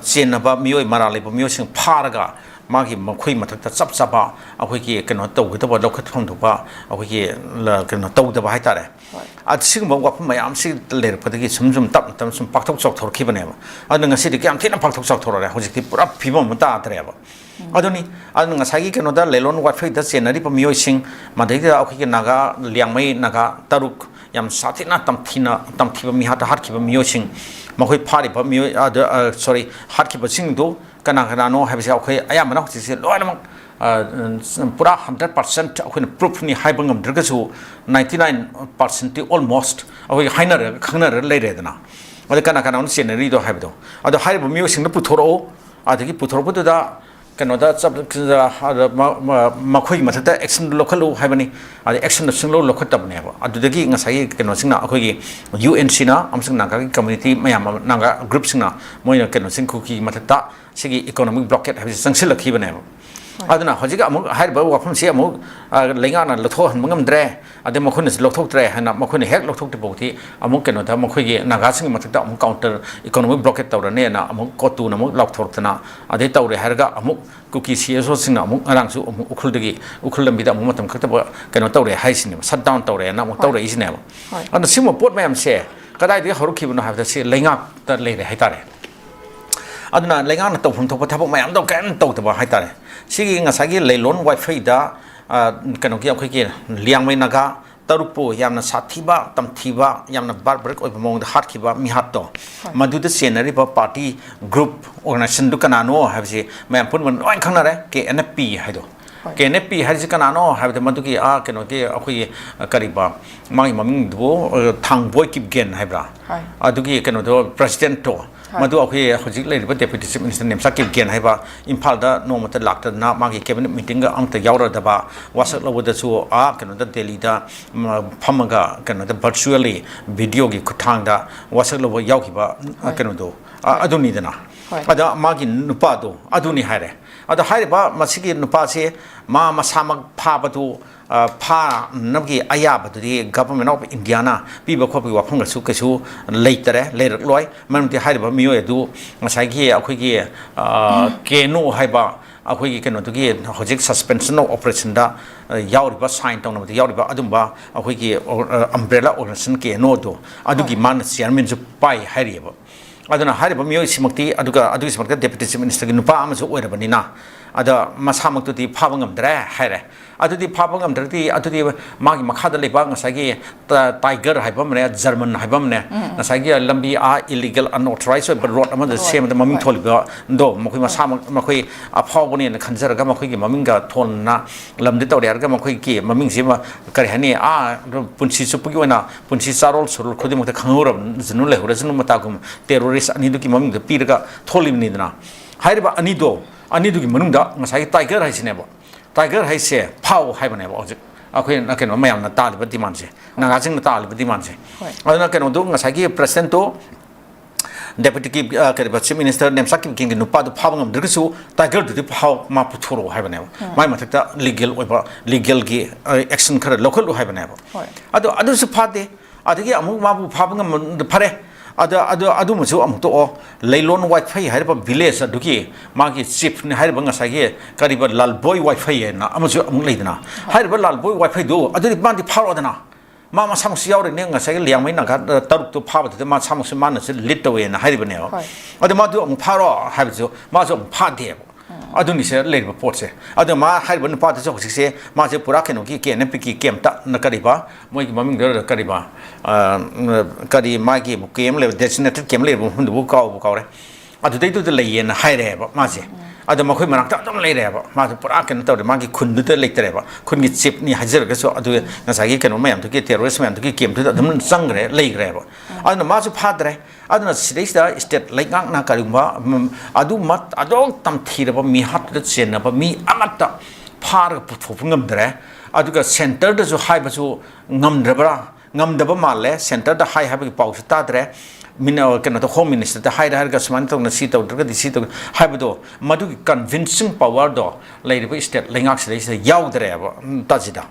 chen ba mioi mara le ba mioi sing pharaga magi makhoi mathak ta chap chapa akhoi ki kano taw ga ba lokhat phang do ba akhoi ki kano taw da bai tare at sing ba wap mayam si le pa gi sum tap tam sum pakthok chok thor khibane ba adanga si ki am thina pakthok chok thor ra hojik ti pura phibom ta tare ba adoni adanga sagi kano da lelon wat fei da senari pa mioi sing madai da akhoi ki naga liangmai naga taruk yam satina tamthiba mi hata har khiba mioi sing makhoi phari pa mioi sorry har khiba sing do kana no have sa akhoi ayamana hosi se loina pura 100% akhoi proof ni haibangam dragasu 99% almost akhoi hainar khangnar leire dana ade kana on senari do haibdo ado haiba mioi sing na puthoro adagi puthoro da ꯀꯩꯅꯣꯗ ꯃꯈꯣꯏꯒꯤ ꯃꯊꯛꯇ action ꯂꯧꯈꯠꯂꯨ ꯍꯥꯏꯕꯅꯤ ꯑꯗꯩ action ꯁꯨꯡꯂꯧ ꯂꯧꯈꯠꯇꯕꯅꯦꯕ ꯑꯗꯨꯗꯒꯤ ꯉꯁꯥꯏꯒꯤ ꯀꯩꯅꯣꯁꯤꯡꯅ ꯑꯩꯈꯣꯏꯒꯤ UNCꯅ ꯑꯃꯁꯨꯡ ꯅꯥꯒꯥꯒꯤ community ꯃꯌꯥꯝ ꯅꯥꯒꯥ ꯒ꯭ꯔꯨꯞꯁꯤꯡꯅ ꯃꯣꯏꯅ ꯀꯩꯅꯣꯁꯤꯡ ꯀꯨꯀꯤꯒꯤ ꯃꯊꯛꯇ ꯁꯤꯒꯤ ꯏꯀꯣꯅꯣꯃꯤꯛ ꯕ꯭ꯂꯣꯀꯦꯠ ꯍꯥꯏꯕꯁꯤ ꯆꯪꯁꯤꯜꯂꯛꯈꯤꯕꯅꯦꯕ ꯑꯗꯨꯅ ꯍꯧꯖꯤꯛ ꯑꯃꯨꯛ ꯍꯥꯏꯔꯤꯕ ꯋꯥꯐꯝꯁꯤ ꯑꯃꯨꯛ ꯂꯩꯉꯥꯛꯅ ꯂꯧꯊꯣꯛꯍꯟꯕ ꯉꯝꯗ꯭ꯔꯦ ꯑꯗꯩ ꯃꯈꯣꯏꯅꯁꯨ ꯂꯧꯊꯣꯛꯇ꯭ꯔꯦ ꯍꯥꯏꯅ ꯃꯈꯣꯏꯅ ꯍꯦꯛ ꯂꯧꯊꯣꯛꯇ꯭ꯔꯤꯐꯥꯎꯗꯤ ꯑꯃꯨꯛ ꯀꯩꯅꯣꯗ ꯃꯈꯣꯏꯒꯤ ꯅꯥꯒꯥꯁꯤꯡꯒꯤ ꯃꯊꯛꯇ ꯑꯃꯨꯛ ꯀꯥꯎꯟꯇꯔ ꯏꯀꯣꯅꯣꯃꯤꯛ ꯕ꯭ꯂꯣꯀꯦꯠ ꯇꯧꯔꯅꯦꯅ ꯑꯃꯨꯛ ꯀꯣꯇꯨꯅ ꯑꯃꯨꯛ ꯂꯥꯎꯊꯣꯔꯛꯇꯅ ꯑꯗꯩ ꯇꯧꯔꯦ ꯍꯥꯏꯔꯒ ꯑꯃꯨꯛ ꯀꯨꯀꯤ CSOꯁꯤꯡꯅ ꯑꯃꯨꯛ ꯉꯔꯥꯡꯁꯨ ꯑꯃꯨꯛ ꯎꯈ꯭ꯔꯨꯜ ꯂꯝꯕꯤꯗ ꯑꯃꯨꯛ ꯃꯇꯝ ꯈꯛꯇꯕ ꯀꯩꯅꯣ ꯇꯧꯔꯦ ꯍꯥꯏꯁꯤꯅꯦꯕ ꯁꯠ ꯗꯥꯎꯟ ꯇꯧꯔꯦꯅ ꯑꯃꯨꯛ ꯇꯧꯔꯛꯏꯁꯤꯅꯦꯕ ꯑꯗꯨꯅ ꯁꯤꯒꯨꯝꯕ ꯄꯣꯠ ꯃꯌꯥꯝꯁꯦ ꯀꯗꯥꯏꯗꯒꯤ ꯍꯧꯔꯛꯈꯤꯕꯅꯣ ꯍꯥꯏꯕꯗ ꯁꯤ ꯂꯩꯉꯥꯛꯇ ꯂꯩꯔꯦ ꯍꯥꯏꯇꯥꯔꯦ ꯑꯗꯨꯅ ꯂꯩꯉꯥꯛꯅ ꯇꯧꯐꯝ ꯊꯣꯛꯄ ꯊꯕꯛ ꯃꯌꯥꯝꯗꯣ ꯀꯔꯤꯝ ꯇꯧꯗꯕ ꯍꯥꯏꯇꯥꯔꯦ ꯁꯤꯒꯤ ꯉꯁꯥꯏꯒꯤ ꯂꯩꯂꯣꯟ ꯋꯥꯏꯐꯩꯗ ꯀꯩꯅꯣꯒꯤ ꯑꯩꯈꯣꯏꯒꯤ ꯂꯤꯌꯥꯡꯃꯩ ꯅꯥꯒꯥ ꯇꯔꯨꯛꯄꯨ ꯌꯥꯝꯅ ꯁꯥꯊꯤꯕ ꯇꯝꯊꯤꯕ ꯌꯥꯝꯅ ꯕꯥꯔꯕꯔꯤꯛ ꯑꯣꯏꯕ ꯃꯑꯣꯡꯗ ꯍꯥꯠꯈꯤꯕ ꯃꯤꯍꯥꯠꯇꯣ ꯃꯗꯨꯗ ꯆꯦꯟꯅꯔꯤꯕ ꯄꯥꯔꯇꯤ ꯒ꯭ꯔꯨꯞ ꯑꯣꯔꯒꯅꯥꯏꯖꯦꯁꯟꯗꯨ ꯀꯅꯥꯅꯣ ꯍꯥꯏꯕꯁꯤ ꯃꯌꯥꯝ ꯄꯨꯝꯅꯃꯛ ꯂꯣꯏ ꯈꯪꯅꯔꯦ KNFP ꯍꯥꯏꯗꯣ KNFP ꯍꯥꯏꯔꯤꯁꯤ ꯀꯅꯥꯅꯣ ꯍꯥꯏꯕꯗ ꯃꯗꯨꯒꯤ ꯀꯩꯅꯣꯒꯤ ꯑꯩꯈꯣꯏꯒꯤ ꯀꯔꯤꯕ ꯃꯥꯒꯤ ꯃꯃꯤꯡꯗꯨꯕꯨ ꯊꯥꯡꯕꯣꯏ ꯀꯤꯞꯒꯦꯟ ꯍꯥꯏꯕ꯭ꯔꯥ ꯑꯗꯨꯒꯤ ꯀꯩꯅꯣꯗꯣ ꯄ꯭ꯔꯁꯤꯗꯦꯟꯠꯇꯣ ꯃꯗꯨ ꯑꯩꯈꯣꯏ ꯍꯧꯖꯤꯛ ꯂꯩꯔꯤꯕ ꯗꯦꯄꯨꯇꯤ ꯆꯤꯐ ꯃꯤꯅꯤꯁꯇꯔ ꯅꯦꯝꯆꯥ ꯀꯤꯞꯒꯦꯟ ꯍꯥꯏꯕ ꯏꯝꯐꯥꯜꯗ ꯅꯣꯡꯃꯇ ꯂꯥꯛꯇꯗꯅ ꯃꯥꯒꯤ ꯀꯦꯕꯤꯅꯦꯠ ꯃꯤꯇꯤꯡꯒ ꯑꯃꯇ ꯌꯥꯎꯔꯗꯕ ꯋꯥꯁꯛ ꯂꯧꯕꯗꯁꯨ ꯀꯩꯅꯣꯗ ꯗꯦꯜꯂꯤꯗ ꯐꯝꯃꯒ ꯀꯩꯅꯣꯗ ꯚꯔꯆꯨꯋꯦꯜꯂꯤ ꯚꯤꯗꯤꯑꯣꯒꯤ ꯈꯨꯠꯊꯥꯡꯗ ꯋꯥꯁꯛ ꯂꯧꯕ ꯌꯥꯎꯈꯤꯕ ꯀꯩꯅꯣꯗꯣ ꯑꯗꯨꯅꯤꯗꯅ ꯑꯗ ꯃꯥꯒꯤ ꯅꯨꯄꯥꯗꯣ ꯑꯗꯨꯅꯤ ꯍꯥꯏꯔꯦ ꯑꯗꯣ ꯍꯥꯏꯔꯤꯕ ꯃꯁꯤꯒꯤ ꯅꯨꯄꯥꯁꯤ ꯃꯥ ꯃꯁꯥꯃꯛ ꯐꯥꯕꯗꯨ ꯐꯥꯅꯕꯒꯤ ꯑꯌꯥꯕꯗꯨꯗꯤ ꯒꯚꯔꯟꯃꯦꯟꯠ ꯑꯣꯐ ꯏꯟꯗꯤꯌꯥꯅ ꯄꯤꯕ ꯈꯣꯠꯄꯒꯤ ꯋꯥꯐꯝꯒꯁꯨ ꯀꯩꯁꯨ ꯂꯩꯇꯔꯦ ꯂꯩꯔꯛꯂꯣꯏ ꯃꯔꯝꯗꯤ ꯍꯥꯏꯔꯤꯕ ꯃꯤꯑꯣꯏ ꯑꯗꯨ ꯉꯁꯥꯏꯒꯤ ꯑꯩꯈꯣꯏꯒꯤ ꯀꯦꯅꯣ ꯍꯥꯏꯕ ꯑꯩꯈꯣꯏꯒꯤ ꯀꯩꯅꯣꯗꯨꯒꯤ ꯍꯧꯖꯤꯛ ꯁꯁꯄꯦꯟꯁꯟ ꯑꯣꯐ ꯑꯣꯄꯔꯦꯁꯟꯗ ꯌꯥꯎꯔꯤꯕ ꯁꯥꯏꯟ ꯇꯧꯅꯕꯗ ꯌꯥꯎꯔꯤꯕ ꯑꯗꯨꯝꯕ ꯑꯩꯈꯣꯏꯒꯤ ꯑꯝꯕ꯭ꯔꯦꯂꯥ ꯑꯣꯔꯒꯅꯥꯏꯖꯦꯁꯟ KNOꯗꯣ ꯑꯗꯨꯒꯤ ꯃꯥꯅ ꯆꯤꯌꯔꯃꯦꯟꯁꯨ ꯄꯥꯏ ꯍꯥꯏꯔꯤꯑꯕ ꯑꯗꯨꯅ ꯍꯥꯏꯔꯤꯕ ꯃꯤꯑꯣꯏꯁꯤꯃꯛꯇꯤ ꯑꯗꯨꯒꯤꯁꯤꯃꯛꯇ ꯗꯦꯄꯨꯇꯤ ꯆꯤꯐ ꯃꯤꯅꯤꯁꯇꯔꯒꯤ ꯅꯨꯄꯥ ꯑꯃꯁꯨ ꯑꯣꯏꯔꯕꯅꯤ나 ꯑꯗ ꯃꯁꯥꯃꯛꯇꯨꯗꯤ ꯐꯥꯕ ꯉꯝꯗ꯭ꯔꯦ ꯍꯥꯏꯔꯦ ꯑꯗꯨꯗꯤ ꯐꯥꯕ ꯉꯝꯗ꯭ꯔꯗꯤ ꯑꯗꯨꯗꯤ ꯃꯥꯒꯤ ꯃꯈꯥꯗ ꯂꯩꯕ ꯉꯁꯥꯏꯒꯤ ꯇꯥꯏꯒꯔ ꯍꯥꯏꯕ ꯑꯃꯅꯦ ꯖꯔꯃꯟ ꯍꯥꯏꯕ ꯑꯃꯅꯦ ꯉꯁꯥꯏꯒꯤ ꯂꯝꯕꯤ ꯏꯂꯤꯒꯦꯜ ꯑꯟꯑꯣꯊꯣꯔꯥꯏꯖ ꯑꯣꯏꯕ ꯔꯣꯗ ꯑꯃꯗ ꯁꯦꯝꯕꯗ ꯃꯃꯤꯡ ꯊꯣꯜꯂꯤꯕꯗꯣ ꯃꯈꯣꯏ ꯃꯁꯥꯃꯛ ꯃꯈꯣꯏ ꯑꯐꯥꯎꯕꯅꯦꯅ ꯈꯟꯖꯔꯒ ꯃꯈꯣꯏꯒꯤ ꯃꯃꯤꯡꯒ ꯊꯣꯟꯅ ꯂꯝꯗ ꯇꯧꯔꯦ ꯍꯥꯏꯔꯒ ꯃꯈꯣꯏꯒꯤ ꯃꯃꯤꯡꯁꯤꯃ ꯀꯔꯤ ꯍꯥꯏꯅꯤ ꯄꯨꯟꯁꯤ ꯆꯨꯞꯄꯒꯤ ꯑꯣꯏꯅ ꯄꯨꯟꯁꯤ ꯆꯥꯔꯣꯜ ꯁꯨꯔꯣꯜ ꯈꯨꯗꯤꯡꯃꯛꯇ ꯈꯪꯍꯧꯔꯕꯖꯅꯨ ꯂꯩꯍꯧꯔꯖꯅꯨ ꯃꯇꯥꯒꯨꯝ ꯇꯦꯔꯣꯔꯤꯁ ꯑꯅꯤꯗꯨꯒꯤ ꯃꯃꯤꯡꯗ ꯄꯤꯔꯒ ꯊꯣꯜꯂꯤꯕꯅꯤꯗꯅ ꯍꯥꯏꯔꯤꯕ ꯑꯅꯤꯗꯨꯒꯤ ꯃꯅꯨꯡꯗ ꯉꯁꯥꯏꯒꯤ ꯇꯥꯏꯒꯔ ꯍꯥꯏꯁꯤꯅꯦꯕ ꯇꯥꯏꯒꯔ ꯍꯥꯏꯁꯦ ꯐꯥꯎ ꯍꯥꯏꯕꯅꯦꯕ ꯍꯧꯖꯤꯛ ꯑꯩꯈꯣꯏꯅ ꯀꯩꯅꯣ ꯃꯌꯥꯝꯅ ꯇꯥꯜꯂꯤꯕ ꯗꯤꯃꯥꯟꯁꯦ ꯅꯥꯒꯥꯁꯤꯡꯅ ꯇꯥꯜꯂꯤꯕ ꯗꯤꯃꯥꯟꯁꯦ ꯑꯗꯨꯅ ꯀꯩꯅꯣꯗꯣ ꯉꯁꯥꯏꯒꯤ ꯄ꯭ꯔꯁꯤꯗꯦꯟꯠꯇꯣ ꯗꯦꯄꯨꯇꯤ ꯀꯔꯤꯕ ꯆꯤꯐ ꯃꯤꯅꯤꯁꯇꯔ ꯅꯦꯝꯆꯥ ꯀꯤꯞꯒꯦꯟꯒꯤ ꯅꯨꯄꯥꯗꯨ ꯐꯥꯕ ꯉꯝꯗ꯭ꯔꯒꯁꯨ ꯇꯥꯏꯒꯔꯗꯨꯗꯤ ꯃꯥ ꯄꯨꯊꯣꯔꯛꯑꯣ ꯍꯥꯏꯕꯅꯦꯕ ꯃꯥꯏ ꯃꯊꯛꯇ ꯂꯤꯒꯦꯜꯒꯤ ꯑꯦꯛꯁꯟ ꯈꯔ ꯂꯧꯈꯠꯂꯨ ꯍꯥꯏꯕꯅꯦꯕ ꯑꯗꯣ ꯑꯗꯨꯁꯨ ꯐꯥꯗꯦ ꯑꯗꯒꯤ ꯑꯃꯨꯛ ꯃꯥꯕꯨ ꯐꯥꯕ ꯉꯝꯕ ꯐꯔꯦ ꯑꯗꯨꯃꯁꯨ ꯑꯃꯨꯛ ꯇꯣꯛꯑꯣ ꯂꯩꯂꯣꯟ ꯋꯥꯏꯐꯩ ꯍꯥꯏꯔꯤꯕ ꯚꯤꯂꯦꯖ ꯑꯗꯨꯒꯤ ꯃꯥꯒꯤ ꯆꯤꯐꯅꯤ ꯍꯥꯏꯔꯤꯕ ꯉꯁꯥꯏꯒꯤ ꯀꯔꯤꯕ ꯂꯥꯜꯕꯣꯏ ꯋꯥꯏꯐꯩ ꯍꯥꯏꯅ ꯑꯃꯁꯨ ꯑꯃꯨꯛ ꯂꯩꯗꯅ ꯍꯥꯏꯔꯤꯕ ꯂꯥꯜꯕꯣꯏ ꯋꯥꯏꯐꯩꯗꯨ ꯑꯗꯨꯗꯤ ꯃꯥꯗꯤ ꯐꯥꯎꯔꯛꯑꯣꯗꯅ ꯃꯥ ꯃꯁꯥꯃꯛꯁꯨ ꯌꯥꯎꯔꯤꯅꯦ ꯉꯁꯥꯏꯒꯤ ꯂꯤꯌꯥꯡꯃꯩ ꯅꯥꯒꯥ ꯇꯔꯨꯛꯇꯨ ꯐꯥꯕꯗꯨꯗ ꯃꯁꯥꯃꯛꯁꯨ ꯃꯥꯅꯁꯨ ꯂꯤꯗ ꯇꯧꯋꯦꯅ ꯍꯥꯏꯔꯤꯕꯅꯦꯕ ꯑꯗꯨ ꯃꯥꯗꯨ ꯑꯃꯨꯛ ꯐꯥꯔꯣ ꯍꯥꯏꯕꯁꯨ ꯃꯥꯁꯨ ꯑꯃꯨꯛ ꯐꯥꯗꯦꯕ ꯑꯗꯨꯅꯤꯁꯦ ꯂꯩꯔꯤꯕ ꯄꯣꯠꯁꯦ ꯑꯗꯣ ꯃꯥ ꯍꯥꯏꯔꯤꯕ ꯅꯨꯄꯥꯗꯨꯁꯨ ꯍꯧꯖꯤꯛꯁꯦ ꯃꯥꯁꯦ ꯄꯨꯔꯥ ꯀꯩꯅꯣꯒꯤ KNFPꯒꯤ ꯀꯦꯝꯞꯇ ꯀꯔꯤꯕ ꯃꯣꯏꯒꯤ ꯃꯃꯤꯡꯗ ꯀꯔꯤꯕ ꯀꯔꯤ ꯃꯥꯒꯤ ꯀꯦꯝꯞ ꯂꯩꯕ ꯗꯦꯁꯤꯅꯦꯇꯦꯗ ꯀꯦꯝꯞ ꯂꯩꯕ ꯃꯐꯝꯗꯨꯕꯨ ꯀꯥꯎꯔꯦ ꯑꯗꯨꯗꯩꯗꯨꯗ ꯂꯩꯌꯦꯅ ꯍꯥꯏꯔꯦꯕ ꯃꯥꯁꯦ ꯑꯗꯣ ꯃꯈꯣꯏ ꯃꯅꯥꯛꯇ ꯑꯗꯨꯝ ꯂꯩꯔꯦꯕ ꯃꯥꯁꯨ ꯄꯨꯔꯥ ꯀꯩꯅꯣ ꯇꯧꯔꯦ ꯃꯥꯒꯤ ꯈꯨꯟꯗꯨꯗ ꯂꯩꯇꯔꯦꯕ ꯈꯨꯟꯒꯤ ꯆꯤꯐꯅꯤ ꯍꯥꯏꯖꯔꯒꯁꯨ ꯑꯗꯨ ꯉꯁꯥꯏꯒꯤ ꯀꯩꯅꯣ ꯃꯌꯥꯝꯗꯨꯒꯤ ꯇꯦꯔꯣꯔꯤꯁ ꯃꯌꯥꯝꯗꯨꯒꯤ ꯀꯦꯝꯞꯇꯨꯗ ꯑꯗꯨꯝ ꯆꯪꯈ꯭ꯔꯦ ꯂꯩꯈ꯭ꯔꯦꯕ ꯑꯗꯨꯅ ꯃꯥꯁꯨ ꯐꯥꯗ꯭ꯔꯦ ꯑꯗꯨꯅ ꯁꯤꯗꯩꯁꯤꯗ ꯁ꯭ꯇꯦꯠ ꯂꯩꯉꯥꯛꯅ ꯀꯔꯤꯒꯨꯝꯕ ꯑꯗꯨꯝ ꯇꯝꯊꯤꯔꯕ ꯃꯤꯍꯥꯠꯇꯨꯗ ꯆꯦꯟꯅꯕ ꯃꯤ ꯑꯃꯠꯇ ꯐꯥꯔꯒ ꯄꯨꯊꯣꯛꯄ ꯉꯝꯗ꯭ꯔꯦ ꯑꯗꯨꯒ ꯁꯦꯟꯇꯔꯗꯁꯨ ꯍꯥꯏꯕꯁꯨ ꯉꯝꯗꯕ ꯃꯥꯜꯂꯦ ꯁꯦꯟꯇꯔꯗ ꯍꯥꯏꯕꯒꯤ ꯄꯥꯎꯁꯨ ꯇꯥꯗ꯭ꯔꯦ ꯀꯩꯅꯣꯗ ꯍꯣꯝ ꯃꯤꯅꯤꯁꯇꯔꯗ ꯍꯥꯏꯔꯒ ꯁꯨꯃꯥꯏꯅ ꯇꯧꯅ ꯁꯤ ꯇꯧꯗ꯭ꯔꯒꯗꯤ ꯁꯤ ꯇꯧ ꯍꯥꯏꯕꯗꯣ ꯃꯗꯨꯒꯤ ꯀꯟꯚꯤꯟꯁꯤꯡ ꯄꯋꯥꯔꯗꯣ ꯂꯩꯔꯤꯕ ꯁ꯭ꯇꯦꯠ ꯂꯩꯉꯥꯛꯁꯤꯗꯩꯁꯤꯗ ꯌꯥꯎꯗ꯭ꯔꯦꯕ ꯇꯥꯖꯤꯗ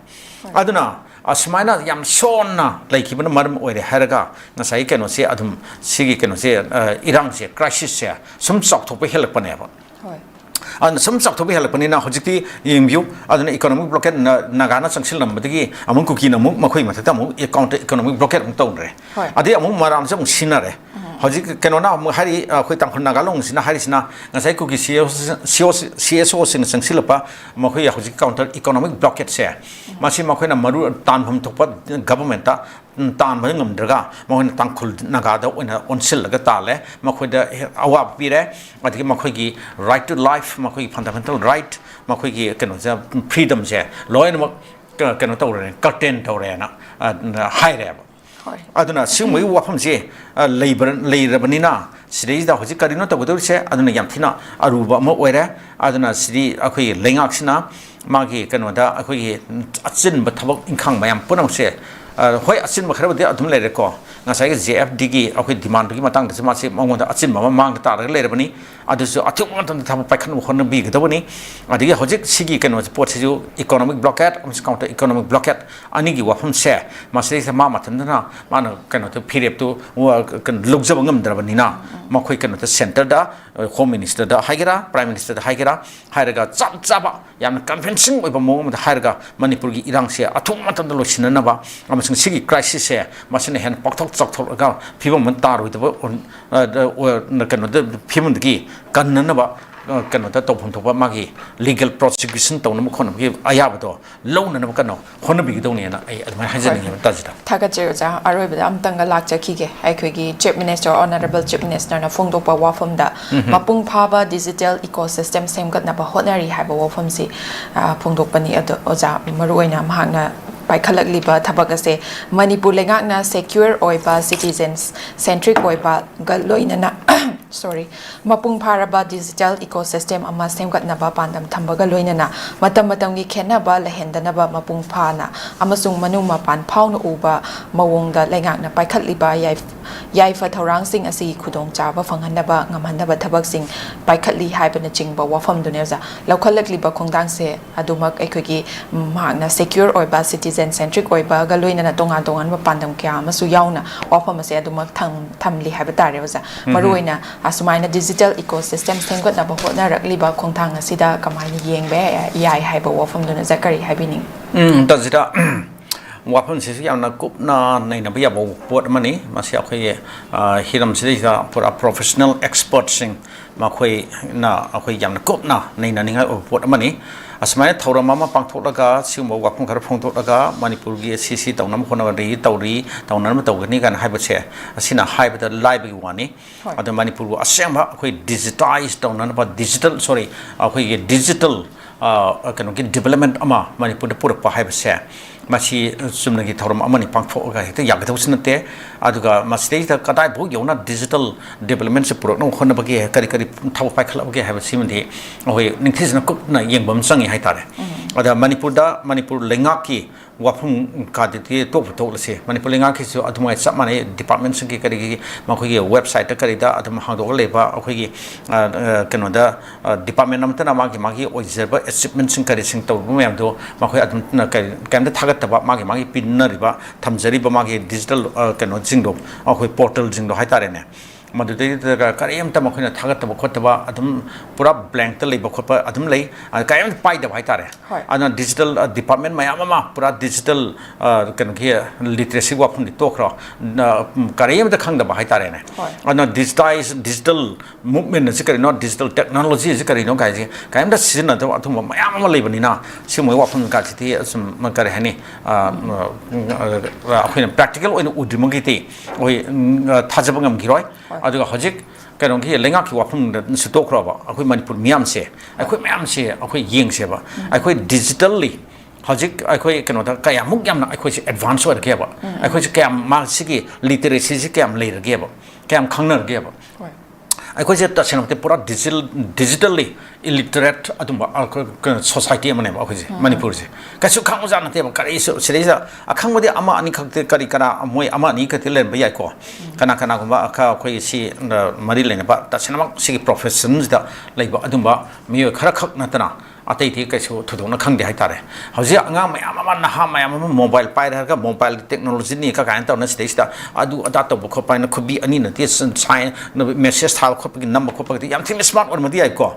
ꯑꯗꯨꯅ ꯑꯁꯨꯃꯥꯏꯅ ꯌꯥꯝ ꯁꯣꯟꯅ ꯂꯩꯈꯤꯕꯅ ꯃꯔꯝ ꯑꯣꯏꯔꯦ ꯍꯥꯏꯔꯒ ꯉꯁꯥꯏꯒꯤ ꯀꯩꯅꯣꯁꯦ ꯑꯗꯨꯝ ꯁꯤꯒꯤ ꯀꯩꯅꯣꯁꯦ ꯏꯔꯥꯡꯁꯦ ꯀ꯭ꯔꯥꯏꯁꯤꯁꯁꯦ ꯁꯨꯝ ꯆꯥꯎꯊꯣꯛꯄ ꯍꯦꯜꯂꯛꯄꯅꯦꯕ ꯑꯗꯨꯅ ꯁꯨꯝ ꯆꯥꯎꯊꯣꯛꯄ ꯍꯦꯜꯂꯛꯄꯅꯤꯅ ꯍꯧꯖꯤꯛꯇꯤ ꯌꯦꯡꯕꯤꯌꯨ ꯑꯗꯨꯅ ꯏꯀꯣꯅꯣꯃꯤꯛ ꯕ꯭ꯂꯣꯀꯦꯠ ꯅꯥꯒꯥꯅ ꯆꯪꯁꯤꯜꯂꯝꯕꯗꯒꯤ ꯑꯃꯨꯛ ꯀꯨꯀꯤꯅ ꯑꯃꯨꯛ ꯃꯈꯣꯏ ꯃꯊꯛꯇ ꯑꯃꯨꯛ ꯀꯥꯎꯟꯇꯔ ꯏꯀꯣꯅꯣꯃꯤꯛ ꯕ꯭ꯂꯣꯀꯦꯠ ꯑꯃꯨꯛ ꯇꯧꯅꯔꯦ ꯑꯗꯩ ꯑꯃꯨꯛ ꯃꯔꯥꯝꯁꯦ ꯑꯃꯨꯛ ꯁꯤꯟꯅꯔꯦ ꯍꯧꯖꯤꯛ ꯀꯩꯅꯣꯅ ꯑꯃꯨꯛ ꯍꯥꯏꯔꯤ ꯑꯩꯈꯣꯏ ꯇꯥꯡꯈꯨꯜ ꯅꯥꯒꯥꯂꯣꯡꯁꯤꯅ ꯍꯥꯏꯔꯤꯁꯤꯅ ꯉꯁꯥꯏ ꯀꯨꯀꯤ CSOꯁꯤꯡꯅ ꯆꯪꯁꯤꯜꯂꯛꯄ ꯃꯈꯣꯏ ꯍꯧꯖꯤꯛ ꯀꯥꯎꯟꯇꯔ ꯏꯀꯣꯅꯣꯃꯤꯛ ꯕ꯭ꯂꯣꯀꯦꯠꯁꯦ ꯃꯁꯤ ꯃꯈꯣꯏꯅ ꯇꯥꯟꯐꯝ ꯊꯣꯛꯄ ꯒꯚꯔꯟꯃꯦꯟꯠꯇ ꯇꯥꯟꯕ ꯉꯝꯗ꯭ꯔꯒ ꯃꯈꯣꯏꯅ ꯇꯥꯡꯈꯨꯜ ꯅꯥꯒꯥꯗ ꯑꯣꯏꯅ ꯑꯣꯟꯁꯤꯜꯂꯒ ꯇꯥꯜꯂꯦ ꯃꯈꯣꯏꯗ ꯑꯋꯥꯕ ꯄꯤꯔꯦ ꯑꯗꯒꯤ ꯃꯈꯣꯏꯒꯤ ꯔꯥꯏꯠ ꯇꯨ ꯂꯥꯏꯐ ꯃꯈꯣꯏꯒꯤ ꯐꯟꯗꯥꯃꯦꯟꯇꯦꯜ ꯔꯥꯏꯠ ꯃꯈꯣꯏꯒꯤ ꯀꯩꯅꯣꯁꯦ ꯐ꯭रीडꯝꯁꯦ ꯂꯣꯏꯅꯃꯛ ꯀꯩꯅꯣ ꯇꯧꯔꯦ ꯀꯔꯇꯦꯟ ꯇꯧꯔꯦꯅ ꯍꯥꯏꯔꯦꯕ aduna singmoi wafam je leirabnina sidai da hoji karino to godur se aduna yamthina aruba mo oire aduna sidi akhoi lengaksina magi kanoda akhoi achin ba thabak inkhang mayam punam se hoi achin ba kharabdi adum leire ko ngasai ge JFD gi akhoi demand gi matang de ma se mongonda achin ma mang ta ra leirabani adusu athuk tan thab paikhan khon bi gedabani adigi hoji sigi kano pot se ju economic blockade counter economic blockade ani gi wafam se ma se ma matandana mana kano to phirep to kan lugjab ngam drabani na makhoi kano to center da home minister da haigera prime minister da haigera hairaga chap chaba yam convincing oiba mong da hairaga manipur gi irang se athuk matan da losinana ba amasing sigi crisis se masine hen pakthok chakthok ga phibam man tar hoidaba kano da phibam gi kannana ba kano ta topum thopa magi legal prosecution to nam khon gi ayab to lo na kano khon bi do ne na ai admai hajani ni ta jita thaga je ja aroi ba am tanga lak cha ki ge ai khoi gi chief minister honorable chief minister na phong dok pa wa pham da mapung pha ba digital ecosystem sem gat na ba honari ha ba wa pham si phong dok pani ado oja maru oina mahang na pai khalak liba thabak ase manipur lengak na secure oiba citizens centric oiba gal loina na sorry mapung pharaba digital ecosystem ama semgat na ba pandam thambaga loina na matam matam gi khena ba lahenda na ba mapung phana amasung manu mapan phau na uba mawong da lengak na pai khat liba yai fa thorang sing asi khudong cha ba phanghan na ba ngamhan na ba thabak sing pai khat li hai ba na ching ba wafam du ne za lokhalak liba khongdang se adumak ai khogi mahak na secure oiba citizen centric oiba ga loina na tonga tongan ba pandam kya amasu yauna wafam se adumak tham li hai ba ta re za maruina asumai digital ecosystem semgat na ba hona rakli ba khongthang asida kamai ni yeng be yai hai ba wafam du na zakari hai bining ta jita wafam se yam na kup na nei na ba bo pot mani ma se akhoi hiram se da pura professional expert sing ma khoi na akhoi yam na kup na nei na ninga pot mani asmai thora mama pangthok laga simo wafam khar phongthok laga manipur gi cc tawnam khona ri tawri tawnam tawgani kan haiba che asina haiba da live gi wani adu manipur wa asema akhoi digitize tawnan ba digital sorry akhoi gi digital kano gi development ama manipur da pura pa haiba che machi sumnagi thoram amani pangthok ga hete yagdaw sinate aduga masdei ta kadai bo yona digital development se pura no khona ba gi kari kari thaw pai khala ba gi haiba simandi oi ningthis na kup na yengbam sangi haitare ada manipur lengaki wafum kaditi top lase manipur lengaki so adumai samane department sangi kari gi makhoi gi website ta kari da adum hangdo leba akhoi gi kano da department namta na magi observer achievement sing kari sing to mem do makhoi adum na kam da thagat ta magi pinna riba thamjari ba magi digital kano jingdo akhoi portal jingdo haitare ne madudai da kariyam ta makhoi na thagat ta khot ba adum pura blank ta leba khot ba adum lei kayam pai da haitare ana digital department mayam ma pura digital kan gi literacy wa phun to khro kariyam ta khang da haitare ne ana digital movement se kari no digital technology se kari no kai kayam da sin na ta athum mayam ma lei bani na simoi wa phun ka ti ma kare hani akhoi practical oin udrim gi ti oi thajab ngam giroi aduga hojik kano gi lenga ki wafum se to khro ba akhoi manipur miam se akhoi yeng se ba akhoi digitally hojik akhoi kano da kaya muk yam na akhoi se advance wa ge ba akhoi se kaya ma sigi literacy se kaya le ge ba kaya khangna ge ba akhoi se ta senamte pura digitally illiterate adumba society amane ba akhoi se manipur se kasu khang ja na te ba kari so serisa akhangmodi ama ani khakte kari kana moi ama ni ka tilen ba yai ko kana gumba akha akhoi si mari lena ba ta senamak sigi professions da laiba adumba mi khara khak na tana atai thi kasu thudona khang de haitare hauji anga mayam ama naha mayam mobile pai ra mobile technology ni ka kan ta na stage da adu ada to ko pai na khubi ani na ti sign message thal khop ki number khop ki yam thim smart on madi ai ko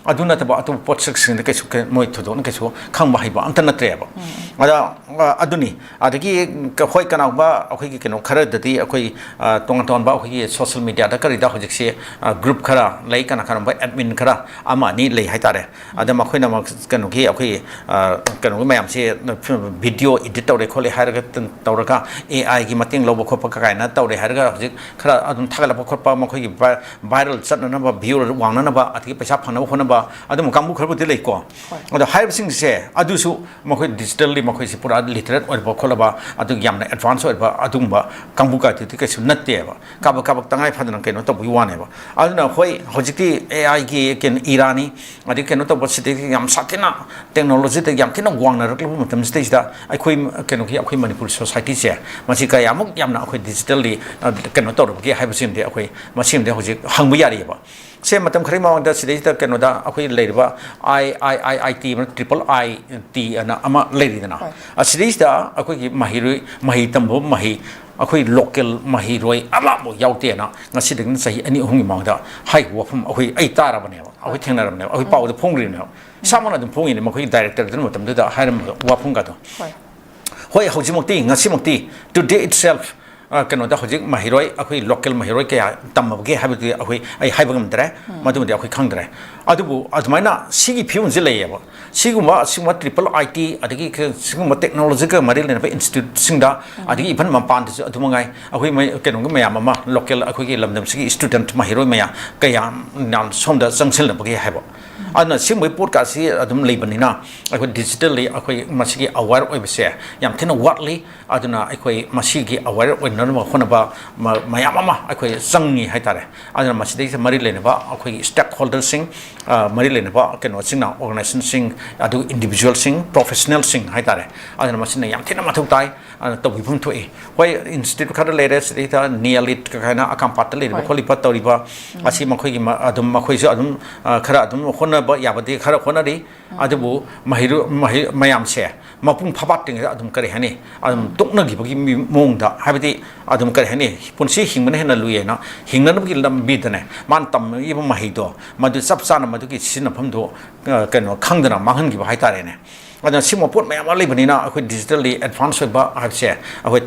adu na ta ba atu pot section de kasu moi thudona kasu khang ba hai ba amta na tre ba ada aduni adagi ka khoi kana ba akhoi ki keno khara dati akhoi ton ba akhoi social media da kari da hojik se group khara lai kana kana ba admin khara ama ni lei haitare ada ma khoi kano gi akhoi kano mayam se video edit tawre khole haraga tawraga AI gi mating lobo khopa ka kaina tawre haraga hojik khara adum thagala khotpa makhoi gi viral chatna na ba view wangna na ba ati paisa phana khona ba adum kambu kharbu dilei ko ado hype sing se adu su makhoi digitally ꯃꯈꯣꯏꯁꯤ ꯄꯨꯔꯥ literate ꯑꯣꯏꯕ ꯈꯣꯠꯂꯕ ꯑꯗꯨ ꯌꯥꯝꯅ advance ꯑꯣꯏꯕ ꯑꯗꯨꯒꯨꯝꯕ ꯀꯥꯡꯕꯨ ꯀꯥꯏꯗꯨꯗꯤ ꯀꯩꯁꯨ ꯅꯠꯇꯦꯕ ꯀꯥꯕꯛ ꯇꯉꯥꯏ ꯐꯗꯅ ꯀꯩꯅꯣ ꯇꯧꯕꯒꯤ ꯋꯥꯅꯦꯕ ꯑꯗꯨꯅ ꯍꯣꯏ ꯍꯧꯖꯤꯛꯇꯤ ꯑꯦꯑꯥꯏꯒꯤ ꯀꯩꯅꯣ ꯏꯔꯥꯅꯤ ꯑꯗꯩ ꯀꯩꯅꯣ ꯇꯧꯕꯁꯤꯗꯒꯤ ꯌꯥꯝ ꯁꯥꯊꯤꯅ ꯇꯦꯛꯅꯣꯂꯣꯖꯤꯗ ꯌꯥꯝ ꯊꯤꯅ ꯋꯥꯡꯅꯔꯛꯂꯕ ꯃꯇꯝꯁꯤꯗꯩꯁꯤꯗ ꯑꯩꯈꯣꯏ ꯀꯩꯅꯣꯒꯤ ꯑꯩꯈꯣꯏ ꯃꯅꯤꯄꯨꯔ ꯁꯣꯁꯥꯏꯇꯤꯁꯦ ꯃꯁꯤ ꯀꯌꯥꯃꯨꯛ ꯌꯥꯝꯅ ꯑꯩꯈꯣꯏ ꯗꯤꯖꯤꯇꯦꯜꯂꯤ ꯀꯩꯅꯣ ꯇꯧꯔꯕꯒꯦ ꯍꯥꯏꯕꯁꯤꯃꯗꯤ ꯑꯩꯈꯣꯏ ꯃꯁꯤꯃꯗꯤ ꯍꯧꯖꯤꯛ ꯍꯪꯕ ꯌꯥꯔꯤꯑꯕ ꯁꯦ ꯃꯇꯝ ꯈꯔꯒꯤ ꯃꯃꯥꯡꯗ ꯁꯤꯗꯩꯁꯤꯗ ꯀꯩꯅꯣꯗ ꯑꯩꯈꯣꯏ ꯂꯩꯔꯤꯕ IIT ꯇ꯭ꯔꯤꯄꯜ IT ꯑꯅ ꯑꯃ ꯂꯩꯔꯤꯗꯅ ꯑꯁꯤꯗꯩꯁꯤꯗ ꯑꯩꯈꯣꯏꯒꯤ ꯃꯍꯩ ꯇꯝꯕ ꯃꯍꯩ ꯑꯩꯈꯣꯏ ꯂꯣꯀꯦꯜ ꯃꯍꯩꯔꯣꯏ ꯑꯃꯐꯥꯎ ꯌꯥꯎꯗꯦꯅ ꯉꯁꯤꯗꯒꯤꯅ ꯆꯍꯤ 2-3ꯒꯤ ꯃꯃꯥꯡꯗ ꯍꯥꯏꯕ ꯋꯥꯐꯝ ꯑꯩ ꯇꯥꯔꯕꯅꯦꯕ ꯑꯩꯈꯣꯏ ꯊꯦꯡꯅꯔꯕꯅꯦꯕ ꯑꯩꯈꯣꯏ ꯄꯥꯎꯗ ꯐꯣꯡꯈ꯭ꯔꯤꯅꯦꯕ ꯏꯁꯥꯃꯛꯅ ꯑꯗꯨꯝ ꯐꯣꯡꯉꯤꯅꯦ ꯃꯈꯣꯏꯒꯤ ꯗꯥꯏꯔꯦꯛꯇꯔꯗꯨꯅ ꯃꯇꯝꯗꯨꯗ ꯍꯥꯏꯔꯝꯕ ꯋꯥꯐꯝꯒꯗꯣ ꯍꯣꯏ ꯍꯧꯖꯤꯛꯃꯛꯇꯤ ꯉꯁꯤꯃꯛꯇꯤ ꯇꯨꯗꯦ ꯏꯠꯁꯦꯜꯐ ꯀꯩꯅꯣꯗ ꯍꯧꯖꯤꯛ ꯃꯍꯩꯔꯣꯏ ꯑꯩꯈꯣꯏ ꯂꯣꯀꯦꯜ ꯃꯍꯩꯔꯣꯏ ꯀꯌꯥ ꯇꯝꯃꯕꯒꯦ ꯍꯥꯏꯕꯗꯨꯗꯤ ꯑꯩ ꯍꯥꯏꯕ ꯉꯝꯗ꯭ꯔꯦ ꯃꯗꯨꯃꯗꯤ ꯑꯩꯈꯣꯏ ꯈꯪꯗ꯭ꯔꯦ ꯑꯗꯨꯕꯨ ꯑꯗꯨꯃꯥꯏꯅ ꯁꯤꯒꯤ ꯐꯤꯕꯝꯁꯤ ꯂꯩꯌꯦꯕ ꯑꯁꯤꯒꯨꯝꯕ ꯇ꯭ꯔꯤꯄꯜ IT ꯑꯗꯒꯤ ꯁꯤꯒꯨꯝꯕ ꯇꯦꯛꯅꯣꯂꯣꯖꯤꯒ ꯃꯔꯤ ꯂꯩꯅꯕ ꯏꯟꯁꯇꯤꯇ꯭ꯌꯨꯠꯁꯤꯡꯗ ꯑꯗꯒꯤ ꯏꯚꯟ ꯃꯄꯥꯟꯗꯁꯨ ꯑꯗꯨꯃꯉꯥꯏ ꯑꯩꯈꯣꯏ ꯀꯩꯅꯣꯒꯤ ꯃꯌꯥꯝ ꯑꯃ ꯂꯣꯀꯦꯜ ꯑꯩꯈꯣꯏꯒꯤ ꯂꯝꯗꯝꯁꯤꯒꯤ ꯁ꯭ꯇꯨꯗꯦꯟꯠ ꯃꯍꯩꯔꯣꯏ ꯃꯌꯥꯝ ꯀꯌꯥꯝ ꯁꯣꯝꯗ ꯆꯪꯁꯤꯜꯂꯕꯒꯦ ꯍꯥꯏꯕ ꯑꯗꯨꯅ ꯁꯤꯒꯨꯝꯕꯒꯤ ꯄꯣꯠꯀꯥꯁꯤ ꯑꯗꯨꯝ ꯂꯩꯕꯅꯤꯅ ꯑꯩꯈꯣꯏ ꯗꯤꯖꯤꯇꯦꯜꯂꯤ ꯑꯩꯈꯣꯏ ꯃꯁꯤꯒꯤ ꯑꯋꯦꯔ ꯑꯣꯏꯕꯁꯦ ꯌꯥꯝ ꯊꯤꯅ ꯋꯥꯠꯂꯤ ꯑꯗꯨꯅ ꯑꯩꯈꯣꯏ ꯃꯁꯤꯒꯤ ꯑꯋꯦꯔ ꯑꯣꯏꯅꯅꯕ ꯍꯣꯠꯅꯕ ꯃꯌꯥꯝ ꯑꯃ ꯑꯩꯈꯣꯏ ꯆꯪꯉꯤ ꯍꯥꯏꯇꯥꯔꯦ ꯑꯗꯨꯅ ꯃꯁꯤꯗꯩꯁꯤꯗ ꯃꯔꯤ ꯂꯩꯅꯕ ꯑꯩꯈꯣꯏꯒꯤ ꯁ꯭ꯇꯦꯛ ꯍꯣꯜꯗꯔꯁꯤꯡ ꯃꯔꯤ ꯂꯩꯅꯕ ꯀꯩꯅꯣꯁꯤꯡꯅ ꯑꯣꯔꯒꯅꯥꯏꯖꯦꯁꯟꯁꯤꯡ ꯑꯗꯨꯒ ꯏꯟꯗꯤꯕꯤꯖꯨꯋꯦꯜꯁꯤꯡ ꯄ꯭ꯔꯣꯐꯦꯁꯅꯦꯜꯁꯤꯡ ꯍꯥꯏꯇꯥꯔꯦ ꯑꯗꯨꯅ ꯃꯁꯤꯅ ꯌꯥꯝ ꯊꯤꯅ ꯃꯊꯧ ꯇꯥꯏ ꯇꯧꯕꯤꯐꯝ ꯊꯣꯛꯏ ꯍꯣꯏ ꯏꯟꯁꯇꯤꯇ꯭ꯌꯨꯠ ꯈꯔ ꯂꯩꯔꯦ ꯁꯤꯗꯩꯗ ꯅꯤꯌꯥꯂꯤꯠ ꯀꯥꯏꯅ ꯑꯀꯥꯝꯄꯥꯠꯇ ꯂꯩꯔꯤꯕ ꯈꯣꯠꯂꯤꯕ ꯇꯧꯔꯤꯕ ꯑꯁꯤ ꯃꯈꯣꯏꯒꯤ ꯑꯗꯨꯝ ꯃꯈꯣꯏꯁꯨ ꯑꯗꯨꯝ ꯈꯔ ꯑꯗꯨꯝ ꯍꯣꯠꯅꯕ ꯌꯥꯕꯗꯤ ꯈꯔ ꯍꯣꯠꯅꯔꯤ ꯑꯗꯨꯕꯨ ꯃꯌꯥꯝꯁꯦ ꯃꯄꯨꯡ ꯐꯥꯕꯥꯠꯇ꯭ꯔꯤꯉꯩꯗ ꯑꯗꯨꯝ ꯀꯔꯤ ꯍꯥꯏꯅꯤ ꯑꯗꯨꯝ ꯇꯣꯛꯅꯈꯤꯕꯒꯤ ꯃꯑꯣꯡꯗ ꯍꯥꯏꯕꯗꯤ ꯑꯗꯨꯝ ꯀꯔꯤ ꯍꯥꯏꯅꯤ ꯄꯨꯟꯁꯤ ꯍꯤꯡꯕꯅ ꯍꯦꯟꯅ ꯂꯨꯏꯌꯦꯅ ꯍꯤꯡꯅꯅꯕꯒꯤ ꯂꯝꯕꯤꯗꯅꯦ ꯃꯥꯅ ꯇꯝꯃꯤꯕ ꯃꯍꯩꯗꯣ ꯃꯗꯨ ꯆꯞ ꯆꯥꯅ ꯃꯗꯨꯒꯤ ꯁꯤꯖꯤꯟꯅꯐꯝꯗꯣ ꯀꯩꯅꯣ ꯈꯪꯗꯅ ꯃꯥꯡꯍꯟꯈꯤꯕ ꯍꯥꯏꯇꯥꯔꯦꯅꯦ ꯑꯗꯨꯅ ꯁꯤꯒꯨꯝꯕ ꯄꯣꯠ ꯃꯌꯥꯝ ꯑꯃ ꯂꯩꯕꯅꯤ나 ꯑꯩꯈꯣꯏ ꯗꯤꯖꯤꯇꯦꯜꯂꯤ ꯑꯦꯗꯚꯥꯟꯁ ꯑꯣꯏꯕ ꯍꯥꯏꯕꯁꯦ ꯑꯩꯈꯣꯏ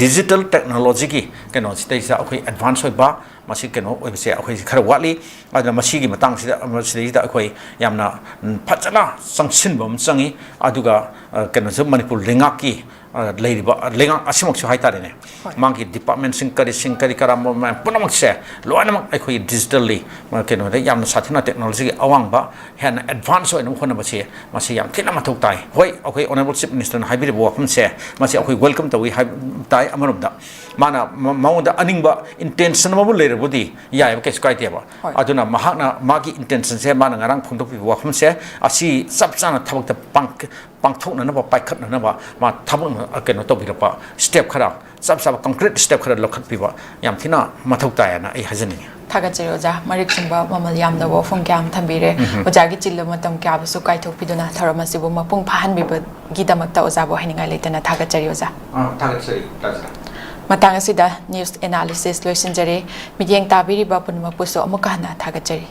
ꯗꯤꯖꯤꯇꯦꯜ ꯇꯦꯛꯅꯣꯂꯣꯖꯤꯒꯤ ꯀꯩꯅꯣꯁꯤꯗꯩꯁꯤꯗ ꯑꯩꯈꯣꯏ ꯑꯦꯗꯚꯥꯟꯁ ꯑꯣꯏꯕ ꯃꯁꯤ ꯀꯩꯅꯣ ꯑꯣꯏꯕꯁꯦ ꯑꯩꯈꯣꯏꯁꯤ ꯈꯔ ꯋꯥꯠꯂꯤ ꯑꯗꯨꯅ ꯃꯁꯤꯒꯤ ꯃꯇꯥꯡꯁꯤꯗꯩꯁꯤꯗ ꯑꯩꯈꯣꯏ ꯌꯥꯝꯅ ꯐꯖꯅ ꯆꯪꯁꯤꯟꯕ ꯑꯃ ꯆꯪꯉꯤ ꯑꯗꯨꯒ ꯀꯩꯅꯣꯁꯨ ꯃꯅꯤꯄꯨꯔ ꯂꯩꯉꯥꯛꯀꯤ ꯂꯩꯔꯤꯕ ꯂꯩꯉꯥꯛ ꯑꯁꯤꯃꯛꯁꯨ ꯍꯥꯏꯇꯥꯔꯦꯅꯦ ꯃꯥꯒꯤ ꯗꯤꯄꯥꯔꯠꯃꯦꯟꯠꯁꯤꯡ ꯀꯔꯤ ꯀꯔꯝꯕ ꯃꯌꯥꯝ ꯄꯨꯝꯅꯃꯛꯁꯦ ꯂꯣꯏꯅꯃꯛ ꯑꯩꯈꯣꯏ ꯗꯤꯖꯤꯇꯦꯜꯂꯤ ꯀꯩꯅꯣꯗ ꯌꯥꯝꯅ ꯁꯥꯊꯤꯅ ꯇꯦꯛꯅꯣꯂꯣꯖꯤꯒꯤ ꯑꯋꯥꯡꯕ ꯍꯦꯟꯅ ꯑꯦꯗꯚꯥꯟꯁ ꯑꯣꯏꯅꯕ ꯍꯣꯠꯅꯕꯁꯦ ꯃꯁꯤ ꯌꯥꯝ ꯊꯤꯅ ꯃꯊꯧ ꯇꯥꯏ ꯍꯣꯏ ꯑꯩꯈꯣꯏ ꯑꯣꯅꯔꯦꯕꯜ ꯆꯤꯐ ꯃꯤꯅꯤꯁꯇꯔꯅ ꯍꯥꯏꯕꯤꯔꯤꯕ ꯋꯥꯐꯝꯁꯦ ꯃꯁꯤ ꯑꯩꯈꯣꯏ ꯋꯦꯜꯀꯝ ꯇꯧꯏ ꯍꯥꯏꯕ ꯇꯥꯏ ꯑꯃꯔꯣꯝꯗ ꯃꯥꯅ ꯃꯉꯣꯟꯗ ꯑꯅꯤꯡꯕ ꯏꯟꯇꯦꯟꯁꯟ ꯑꯃꯕꯨ ꯂꯩꯔꯕꯗꯤ ꯌꯥꯏꯕ ꯀꯩꯁꯨ ꯀꯥꯏꯗꯦꯕ ꯑꯗꯨꯅ ꯃꯍꯥꯛꯅ ꯃꯥꯒꯤ ꯏꯟꯇꯦꯟꯁꯟꯁꯦ ꯃꯥꯅ ꯉꯔꯥꯡ ꯐꯣꯡꯗꯣꯛꯄꯤꯕ ꯋꯥꯐꯝꯁꯦ ꯑꯁꯤ ꯆꯞ ꯆꯥꯅ ꯊꯕꯛꯇ ꯄꯥꯡꯊꯣꯛꯅꯅꯕ ꯄꯥꯏꯈꯠꯅꯅꯕ ꯃꯥ ꯊꯕꯛ ꯀꯩꯅꯣ ꯇꯧꯕꯤꯔꯛꯄ ꯁ꯭ꯇꯦꯞ ꯈꯔ ꯆꯞ ꯆꯥꯕ ꯀꯟꯀ꯭ꯔꯤꯠ ꯁ꯭ꯇꯦꯞ ꯈꯔ ꯂꯧꯈꯠꯄꯤꯕ ꯌꯥꯝ ꯊꯤꯅ ꯃꯊꯧ ꯇꯥꯏꯌꯦꯅ ꯑꯩ ꯍꯥꯏꯖꯅꯤꯡꯉꯤ ꯊꯥꯒꯠꯆꯔꯤ ꯑꯣꯖꯥ ꯃꯔꯤꯛ ꯆꯨꯝꯕ ꯃꯃꯜ ꯌꯥꯝꯗꯕ ꯋꯥꯐꯝ ꯀꯌꯥ ꯑꯃ ꯊꯝꯕꯤꯔꯦ ꯑꯣꯖꯥꯒꯤ ꯆꯤꯜꯂꯕ ꯃꯇꯝ ꯀꯌꯥꯕꯨꯁꯨ ꯀꯥꯏꯊꯣꯛꯄꯤꯗꯨꯅ ꯊꯧꯔꯝ ꯑꯁꯤꯕꯨ ꯃꯄꯨꯡ ꯐꯥꯍꯟꯕꯤꯕꯒꯤꯗꯃꯛꯇ ꯑꯣꯖꯥꯕꯨ ꯍꯥꯏꯅꯤꯡꯉꯥꯏ ꯂꯩꯇꯅ ꯊꯥꯒꯠꯆꯔꯤ ꯑꯣꯖꯥ ꯊꯥꯒꯠꯆꯔꯤ ꯃꯇꯥꯡ ꯑꯁꯤꯗ ꯅ꯭ꯌꯨꯁ ꯑꯦꯅꯥꯂꯤꯁꯤꯁ ꯂꯣꯏꯁꯤꯟꯖꯔꯦ ꯃꯤꯠꯌꯦꯡ ꯇꯥꯕꯤꯔꯤꯕ ꯄꯨꯝꯅꯃꯛꯄꯨꯁꯨ ꯑꯃꯨꯛꯀ ꯍꯟꯅ ꯊꯥꯒꯠꯆꯔꯤ